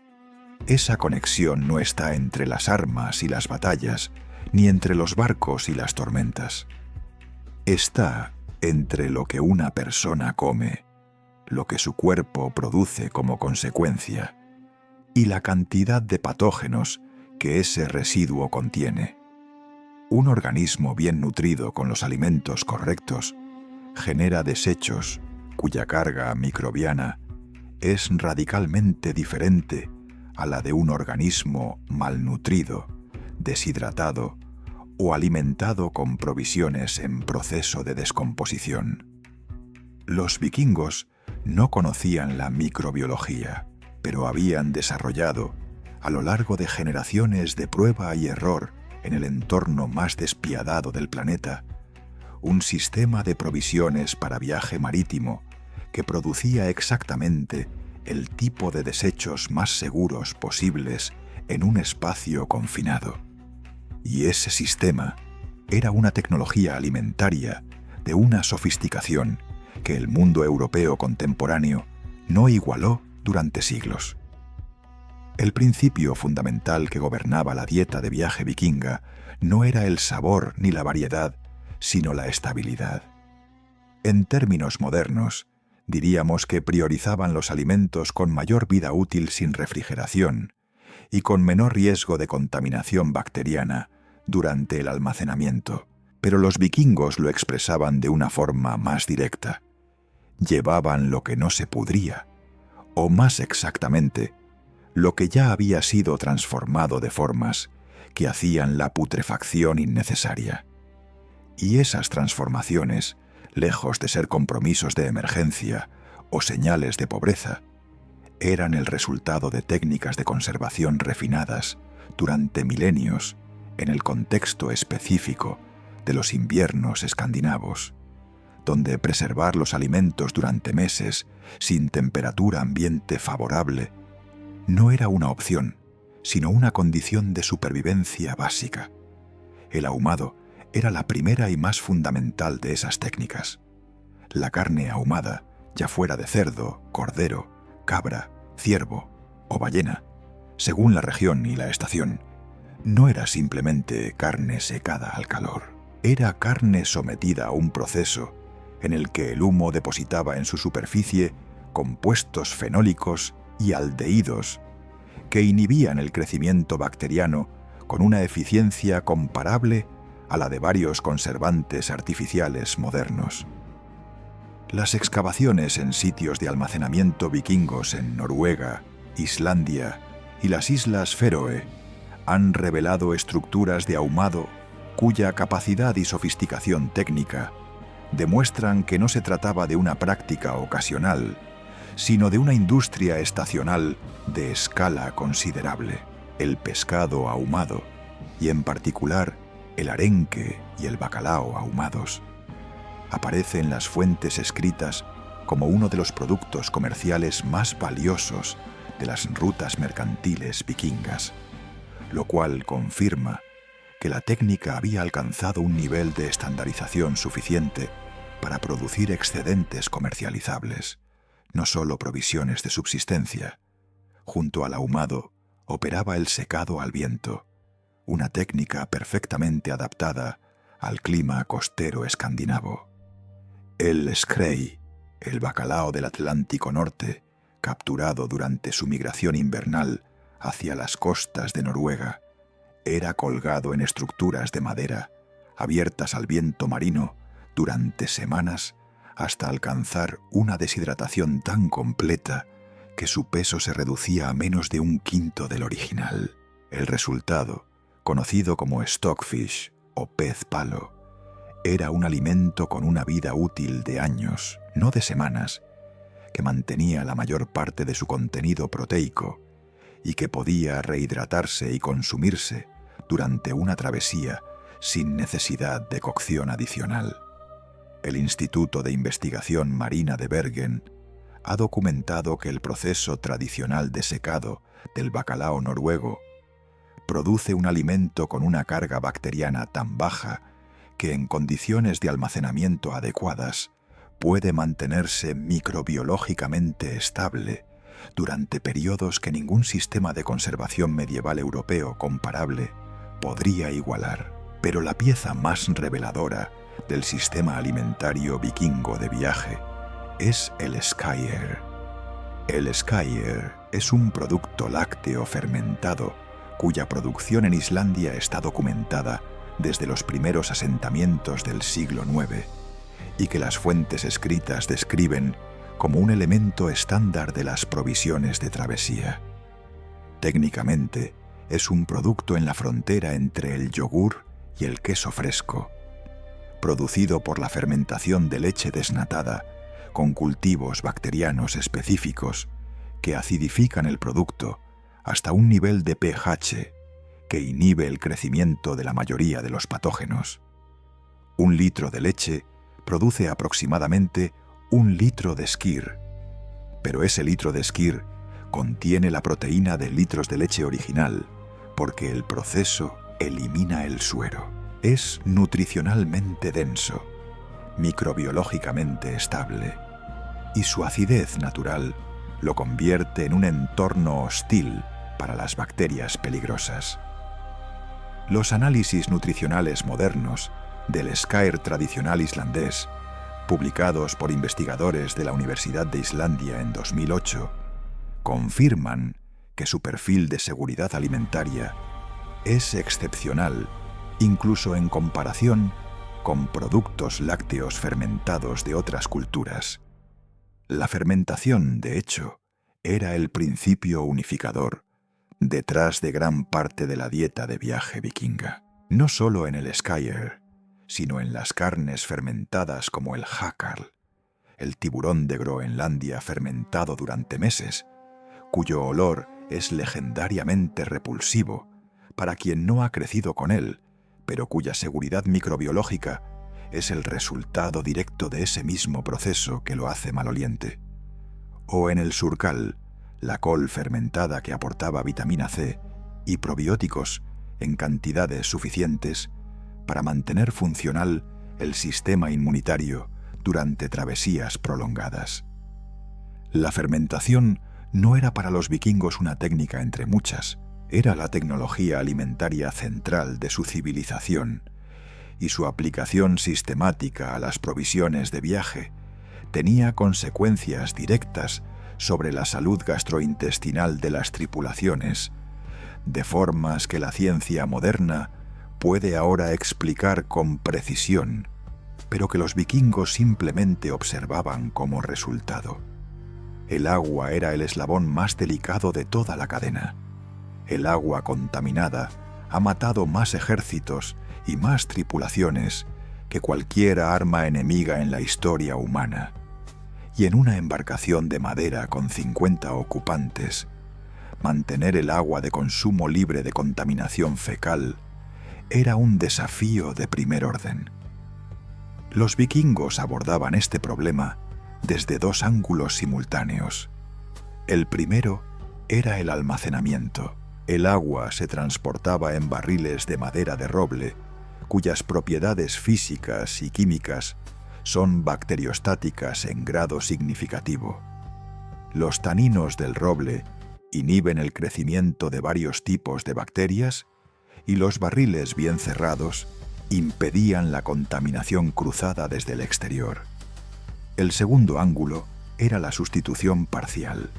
Esa conexión no está entre las armas y las batallas, ni entre los barcos y las tormentas. Está entre lo que una persona come, lo que su cuerpo produce como consecuencia, y la cantidad de patógenos que ese residuo contiene. Un organismo bien nutrido con los alimentos correctos genera desechos cuya carga microbiana es radicalmente diferente a la de un organismo malnutrido, deshidratado o alimentado con provisiones en proceso de descomposición. Los vikingos no conocían la microbiología, pero habían desarrollado, a lo largo de generaciones de prueba y error en el entorno más despiadado del planeta, un sistema de provisiones para viaje marítimo que producía exactamente el tipo de desechos más seguros posibles en un espacio confinado. Y ese sistema era una tecnología alimentaria de una sofisticación que el mundo europeo contemporáneo no igualó durante siglos. El principio fundamental que gobernaba la dieta de viaje vikinga no era el sabor ni la variedad, sino la estabilidad. En términos modernos, diríamos que priorizaban los alimentos con mayor vida útil sin refrigeración y con menor riesgo de contaminación bacteriana durante el almacenamiento. Pero los vikingos lo expresaban de una forma más directa. Llevaban lo que no se pudría, o más exactamente, lo que ya había sido transformado de formas que hacían la putrefacción innecesaria. Y esas transformaciones, lejos de ser compromisos de emergencia o señales de pobreza, eran el resultado de técnicas de conservación refinadas durante milenios en el contexto específico de los inviernos escandinavos, donde preservar los alimentos durante meses sin temperatura ambiente favorable no era una opción, sino una condición de supervivencia básica. El ahumado era la primera y más fundamental de esas técnicas. La carne ahumada, ya fuera de cerdo, cordero, cabra, ciervo o ballena, según la región y la estación, no era simplemente carne secada al calor. Era carne sometida a un proceso en el que el humo depositaba en su superficie compuestos fenólicos y aldehídos que inhibían el crecimiento bacteriano con una eficiencia comparable a la de varios conservantes artificiales modernos. Las excavaciones en sitios de almacenamiento vikingos en Noruega, Islandia y las Islas Feroe han revelado estructuras de ahumado cuya capacidad y sofisticación técnica demuestran que no se trataba de una práctica ocasional, sino de una industria estacional de escala considerable. El pescado ahumado, y en particular el arenque y el bacalao ahumados, aparece en las fuentes escritas como uno de los productos comerciales más valiosos de las rutas mercantiles vikingas, lo cual confirma que la técnica había alcanzado un nivel de estandarización suficiente para producir excedentes comercializables, no solo provisiones de subsistencia. Junto al ahumado operaba el secado al viento, una técnica perfectamente adaptada al clima costero escandinavo. El skrei, el bacalao del Atlántico Norte, capturado durante su migración invernal hacia las costas de Noruega, era colgado en estructuras de madera, abiertas al viento marino durante semanas hasta alcanzar una deshidratación tan completa que su peso se reducía a menos de 1/5 del original. El resultado, conocido como stockfish o pez palo, era un alimento con una vida útil de años, no de semanas, que mantenía la mayor parte de su contenido proteico y que podía rehidratarse y consumirse durante una travesía sin necesidad de cocción adicional. El Instituto de Investigación Marina de Bergen ha documentado que el proceso tradicional de secado del bacalao noruego produce un alimento con una carga bacteriana tan baja que en condiciones de almacenamiento adecuadas puede mantenerse microbiológicamente estable durante periodos que ningún sistema de conservación medieval europeo comparable podría igualar. Pero la pieza más reveladora del sistema alimentario vikingo de viaje es el skyr. El skyr es un producto lácteo fermentado cuya producción en Islandia está documentada desde los primeros asentamientos del siglo IX y que las fuentes escritas describen como un elemento estándar de las provisiones de travesía. Técnicamente, es un producto en la frontera entre el yogur y el queso fresco, producido por la fermentación de leche desnatada con cultivos bacterianos específicos que acidifican el producto hasta un nivel de pH que inhibe el crecimiento de la mayoría de los patógenos. 1 litro de leche produce aproximadamente 1 litro de skyr, pero ese litro de skyr contiene la proteína de litros de leche original porque el proceso elimina el suero. Es nutricionalmente denso, microbiológicamente estable, y su acidez natural lo convierte en un entorno hostil para las bacterias peligrosas. Los análisis nutricionales modernos del skyr tradicional islandés, publicados por investigadores de la Universidad de Islandia en 2008, confirman que su perfil de seguridad alimentaria es excepcional, incluso en comparación con productos lácteos fermentados de otras culturas. La fermentación, de hecho, era el principio unificador detrás de gran parte de la dieta de viaje vikinga. No solo en el skyr, sino en las carnes fermentadas como el hakkarl, el tiburón de Groenlandia fermentado durante meses, cuyo olor es legendariamente repulsivo para quien no ha crecido con él, pero cuya seguridad microbiológica es el resultado directo de ese mismo proceso que lo hace maloliente. O en el surcal, la col fermentada que aportaba vitamina C y probióticos en cantidades suficientes para mantener funcional el sistema inmunitario durante travesías prolongadas. La fermentación no era para los vikingos una técnica entre muchas, era la tecnología alimentaria central de su civilización, y su aplicación sistemática a las provisiones de viaje tenía consecuencias directas sobre la salud gastrointestinal de las tripulaciones, de formas que la ciencia moderna puede ahora explicar con precisión pero que los vikingos simplemente observaban como resultado. El agua era el eslabón más delicado de toda la cadena. El agua contaminada ha matado más ejércitos y más tripulaciones que cualquier arma enemiga en la historia humana. Y en una embarcación de madera con 50 ocupantes, mantener el agua de consumo libre de contaminación fecal era un desafío de primer orden. Los vikingos abordaban este problema desde dos ángulos simultáneos. El primero era el almacenamiento. El agua se transportaba en barriles de madera de roble, cuyas propiedades físicas y químicas son bacteriostáticas en grado significativo. Los taninos del roble inhiben el crecimiento de varios tipos de bacterias y los barriles bien cerrados impedían la contaminación cruzada desde el exterior. El segundo ángulo era la sustitución parcial.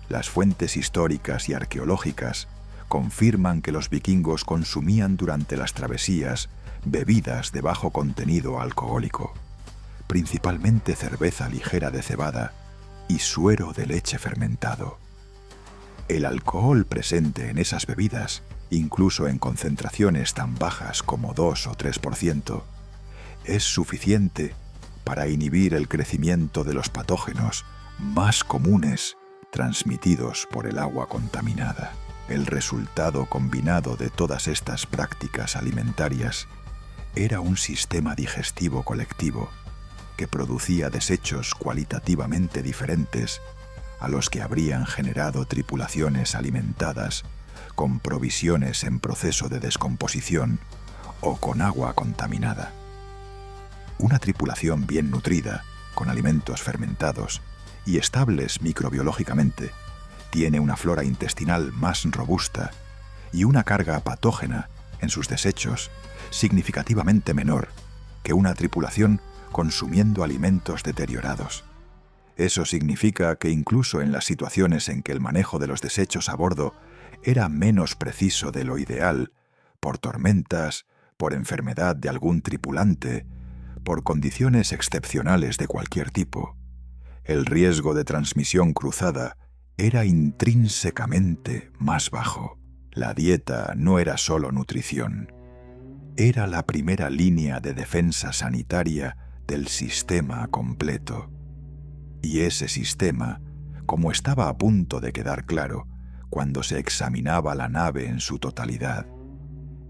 Las fuentes históricas y arqueológicas confirman que los vikingos consumían durante las travesías bebidas de bajo contenido alcohólico, principalmente cerveza ligera de cebada y suero de leche fermentado. El alcohol presente en esas bebidas, incluso en concentraciones tan bajas como 2 o 3%, es suficiente para inhibir el crecimiento de los patógenos más comunes transmitidos por el agua contaminada. El resultado combinado de todas estas prácticas alimentarias era un sistema digestivo colectivo que producía desechos cualitativamente diferentes a los que habrían generado tripulaciones alimentadas con provisiones en proceso de descomposición o con agua contaminada. Una tripulación bien nutrida, con alimentos fermentados y estables microbiológicamente, tiene una flora intestinal más robusta y una carga patógena en sus desechos significativamente menor que una tripulación consumiendo alimentos deteriorados. Eso significa que incluso en las situaciones en que el manejo de los desechos a bordo era menos preciso de lo ideal, por tormentas, por enfermedad de algún tripulante, por condiciones excepcionales de cualquier tipo, el riesgo de transmisión cruzada era intrínsecamente más bajo. La dieta no era solo nutrición. Era la primera línea de defensa sanitaria del sistema completo. Y ese sistema, como estaba a punto de quedar claro cuando se examinaba la nave en su totalidad,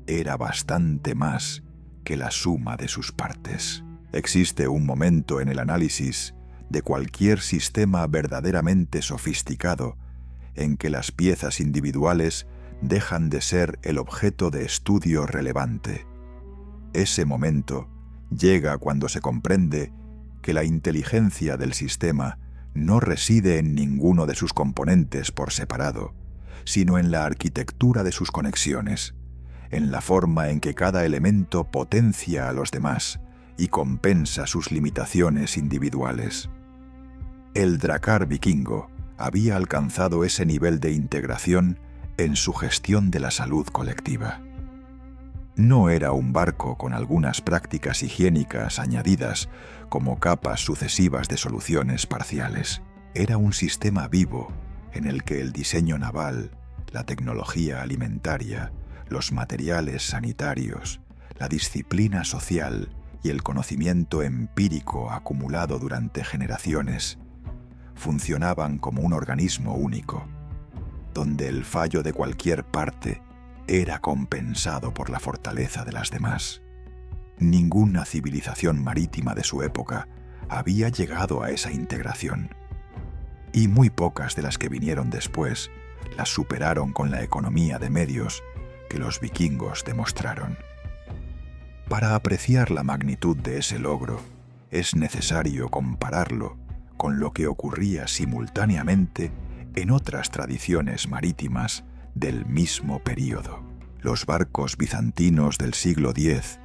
era bastante más que la suma de sus partes. Existe un momento en el análisis de cualquier sistema verdaderamente sofisticado en que las piezas individuales dejan de ser el objeto de estudio relevante. Ese momento llega cuando se comprende que la inteligencia del sistema no reside en ninguno de sus componentes por separado, sino en la arquitectura de sus conexiones, en la forma en que cada elemento potencia a los demás y compensa sus limitaciones individuales. El drakkar vikingo había alcanzado ese nivel de integración en su gestión de la salud colectiva. No era un barco con algunas prácticas higiénicas añadidas como capas sucesivas de soluciones parciales. Era un sistema vivo en el que el diseño naval, la tecnología alimentaria, los materiales sanitarios, la disciplina social y el conocimiento empírico acumulado durante generaciones funcionaban como un organismo único, donde el fallo de cualquier parte era compensado por la fortaleza de las demás. Ninguna civilización marítima de su época había llegado a esa integración, y muy pocas de las que vinieron después las superaron con la economía de medios que los vikingos demostraron. Para apreciar la magnitud de ese logro, es necesario compararlo con lo que ocurría simultáneamente en otras tradiciones marítimas del mismo período. Los barcos bizantinos del siglo X,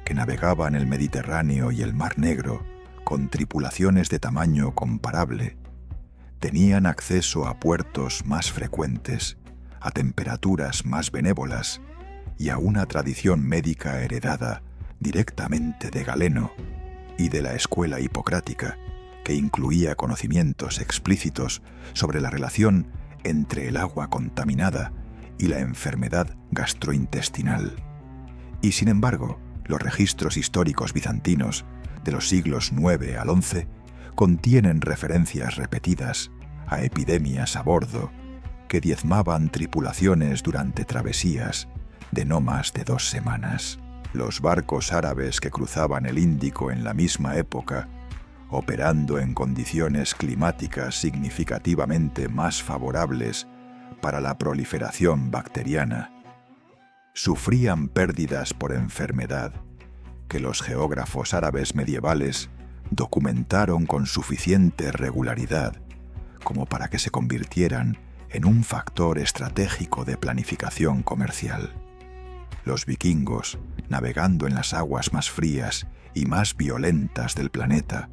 que navegaban el Mediterráneo y el Mar Negro con tripulaciones de tamaño comparable, tenían acceso a puertos más frecuentes, a temperaturas más benévolas y a una tradición médica heredada directamente de Galeno y de la escuela hipocrática, que incluía conocimientos explícitos sobre la relación entre el agua contaminada y la enfermedad gastrointestinal. Y sin embargo, los registros históricos bizantinos de los siglos IX al XI contienen referencias repetidas a epidemias a bordo que diezmaban tripulaciones durante travesías de no más de 2 semanas. Los barcos árabes que cruzaban el Índico en la misma época, operando en condiciones climáticas significativamente más favorables para la proliferación bacteriana, sufrían pérdidas por enfermedad que los geógrafos árabes medievales documentaron con suficiente regularidad como para que se convirtieran en un factor estratégico de planificación comercial. Los vikingos, navegando en las aguas más frías y más violentas del planeta,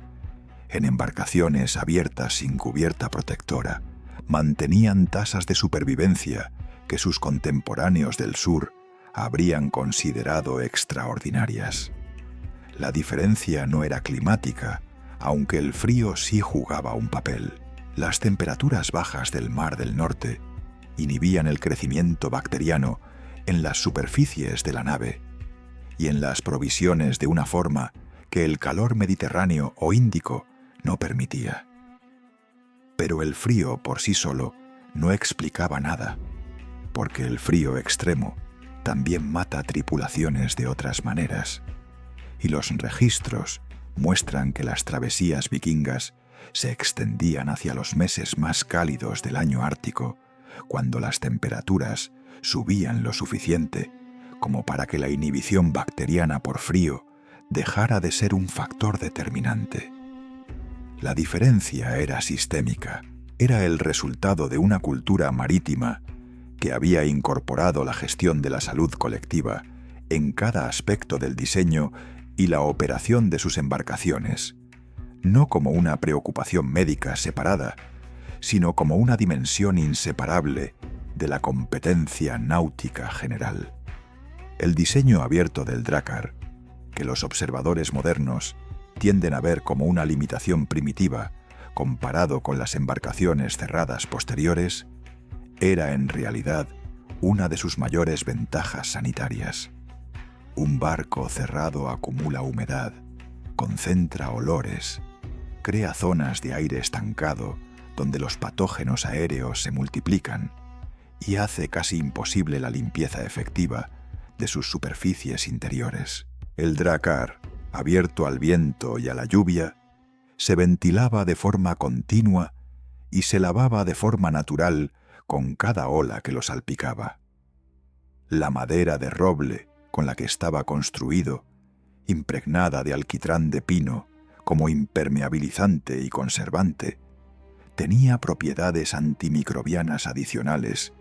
en embarcaciones abiertas sin cubierta protectora, mantenían tasas de supervivencia que sus contemporáneos del sur habrían considerado extraordinarias. La diferencia no era climática, aunque el frío sí jugaba un papel. Las temperaturas bajas del Mar del Norte inhibían el crecimiento bacteriano en las superficies de la nave y en las provisiones de una forma que el calor mediterráneo o índico no permitía. Pero el frío por sí solo no explicaba nada, porque el frío extremo también mata tripulaciones de otras maneras, y los registros muestran que las travesías vikingas se extendían hacia los meses más cálidos del año ártico, cuando las temperaturas subían lo suficiente como para que la inhibición bacteriana por frío dejara de ser un factor determinante. La diferencia era sistémica, era el resultado de una cultura marítima que había incorporado la gestión de la salud colectiva en cada aspecto del diseño y la operación de sus embarcaciones, no como una preocupación médica separada, sino como una dimensión inseparable de la competencia náutica general. El diseño abierto del Drakkar, que los observadores modernos tienden a ver como una limitación primitiva comparado con las embarcaciones cerradas posteriores, era en realidad una de sus mayores ventajas sanitarias. Un barco cerrado acumula humedad, concentra olores, crea zonas de aire estancado donde los patógenos aéreos se multiplican y hace casi imposible la limpieza efectiva de sus superficies interiores. El Drakkar, abierto al viento y a la lluvia, se ventilaba de forma continua y se lavaba de forma natural con cada ola que lo salpicaba. La madera de roble con la que estaba construido, impregnada de alquitrán de pino como impermeabilizante y conservante, tenía propiedades antimicrobianas adicionales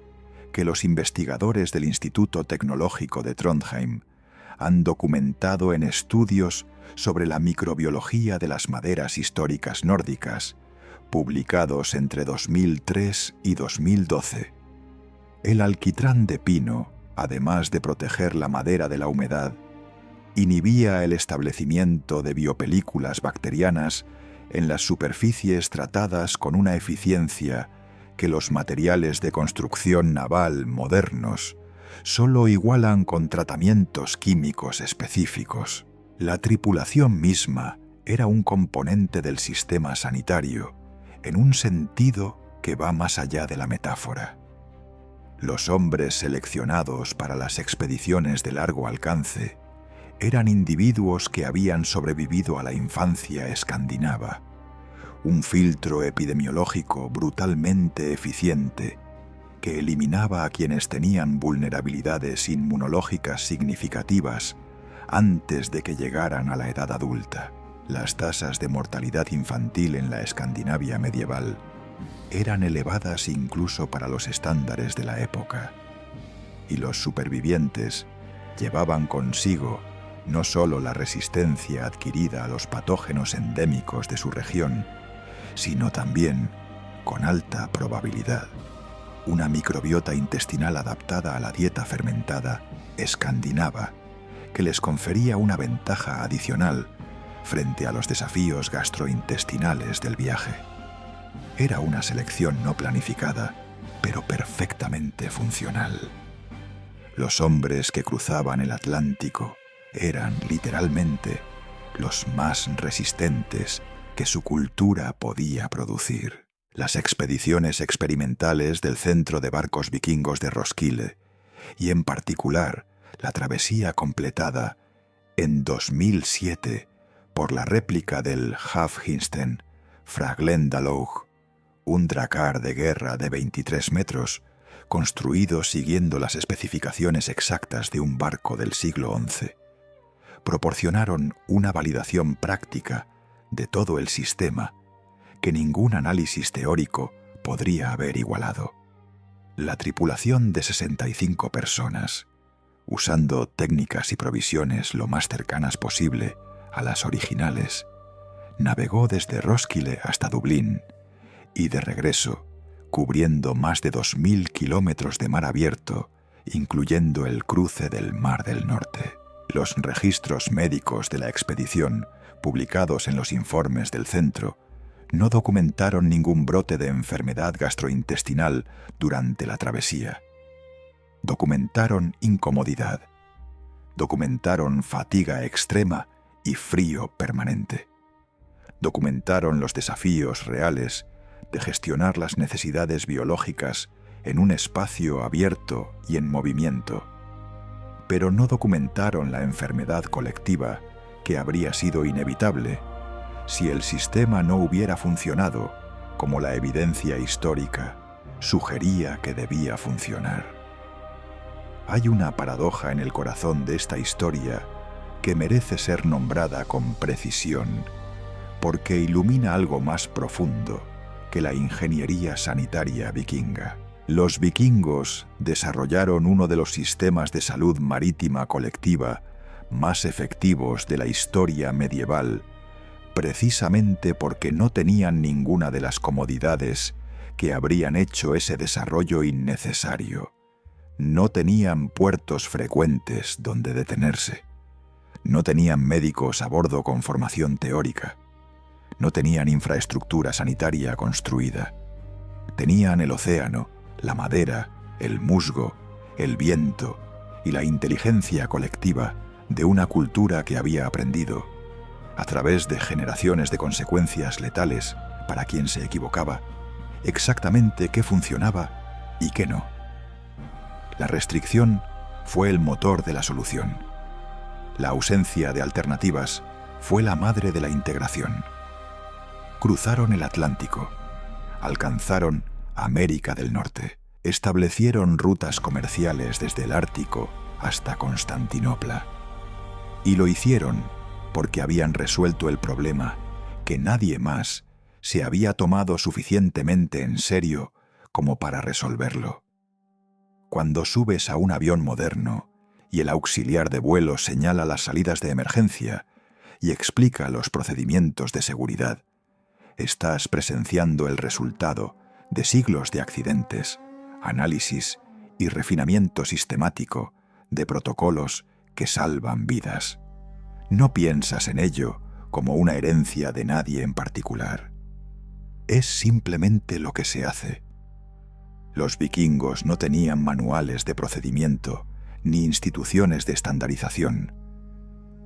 que los investigadores del Instituto Tecnológico de Trondheim han documentado en estudios sobre la microbiología de las maderas históricas nórdicas, publicados entre 2003 y 2012. El alquitrán de pino, además de proteger la madera de la humedad, inhibía el establecimiento de biopelículas bacterianas en las superficies tratadas con una eficiencia que los materiales de construcción naval modernos solo igualan con tratamientos químicos específicos. La tripulación misma era un componente del sistema sanitario, en un sentido que va más allá de la metáfora. Los hombres seleccionados para las expediciones de largo alcance eran individuos que habían sobrevivido a la infancia escandinava, un filtro epidemiológico brutalmente eficiente que eliminaba a quienes tenían vulnerabilidades inmunológicas significativas antes de que llegaran a la edad adulta. Las tasas de mortalidad infantil en la Escandinavia medieval eran elevadas incluso para los estándares de la época, y los supervivientes llevaban consigo no solo la resistencia adquirida a los patógenos endémicos de su región, sino también, con alta probabilidad, una microbiota intestinal adaptada a la dieta fermentada escandinava, que les confería una ventaja adicional frente a los desafíos gastrointestinales del viaje. Era una selección no planificada, pero perfectamente funcional. Los hombres que cruzaban el Atlántico eran, literalmente, los más resistentes que su cultura podía producir. Las expediciones experimentales del Centro de Barcos Vikingos de Roskilde, y en particular la travesía completada en 2007 por la réplica del Havhinsten Fraglendalough, un drakkar de guerra de 23 metros, construido siguiendo las especificaciones exactas de un barco del siglo XI, proporcionaron una validación práctica de todo el sistema que ningún análisis teórico podría haber igualado. La tripulación de 65 personas, usando técnicas y provisiones lo más cercanas posible a las originales, navegó desde Roskilde hasta Dublín y de regreso, cubriendo más de 2.000 kilómetros de mar abierto, incluyendo el cruce del Mar del Norte. Los registros médicos de la expedición, publicados en los informes del centro, no documentaron ningún brote de enfermedad gastrointestinal durante la travesía. Documentaron incomodidad. Documentaron fatiga extrema y frío permanente. Documentaron los desafíos reales de gestionar las necesidades biológicas en un espacio abierto y en movimiento, pero no documentaron la enfermedad colectiva que habría sido inevitable si el sistema no hubiera funcionado como la evidencia histórica sugería que debía funcionar. Hay una paradoja en el corazón de esta historia que merece ser nombrada con precisión, porque ilumina algo más profundo que la ingeniería sanitaria vikinga. Los vikingos desarrollaron uno de los sistemas de salud marítima colectiva más efectivos de la historia medieval, precisamente porque no tenían ninguna de las comodidades que habrían hecho ese desarrollo innecesario. No tenían puertos frecuentes donde detenerse. No tenían médicos a bordo con formación teórica. No tenían infraestructura sanitaria construida. Tenían el océano, la madera, el musgo, el viento y la inteligencia colectiva de una cultura que había aprendido, a través de generaciones de consecuencias letales para quien se equivocaba, exactamente qué funcionaba y qué no. La restricción fue el motor de la solución. La ausencia de alternativas fue la madre de la integración. Cruzaron el Atlántico, alcanzaron América del Norte, establecieron rutas comerciales desde el Ártico hasta Constantinopla. Y lo hicieron porque habían resuelto el problema que nadie más se había tomado suficientemente en serio como para resolverlo. Cuando subes a un avión moderno y el auxiliar de vuelo señala las salidas de emergencia y explica los procedimientos de seguridad, estás presenciando el resultado de siglos de accidentes, análisis y refinamiento sistemático de protocolos que salvan vidas. No piensas en ello como una herencia de nadie en particular. Es simplemente lo que se hace. Los vikingos no tenían manuales de procedimiento ni instituciones de estandarización.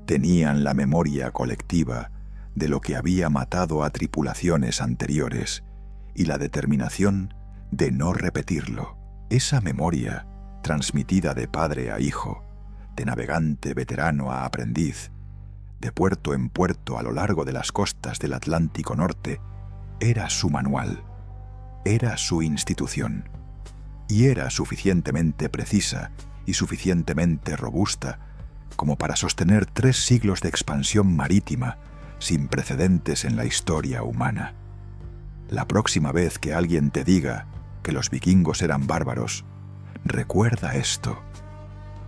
Tenían la memoria colectiva de lo que había matado a tripulaciones anteriores y la determinación de no repetirlo. Esa memoria, transmitida de padre a hijo, de navegante veterano a aprendiz, de puerto en puerto a lo largo de las costas del Atlántico Norte, era su manual, era su institución, y era suficientemente precisa y suficientemente robusta como para sostener 3 siglos de expansión marítima sin precedentes en la historia humana. La próxima vez que alguien te diga que los vikingos eran bárbaros, recuerda esto: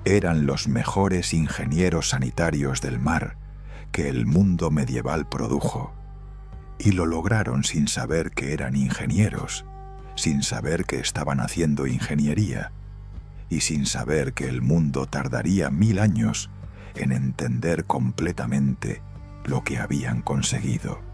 eran los mejores ingenieros sanitarios del mar que el mundo medieval produjo, y lo lograron sin saber que eran ingenieros, sin saber que estaban haciendo ingeniería, y sin saber que el mundo tardaría 1000 años en entender completamente lo que habían conseguido.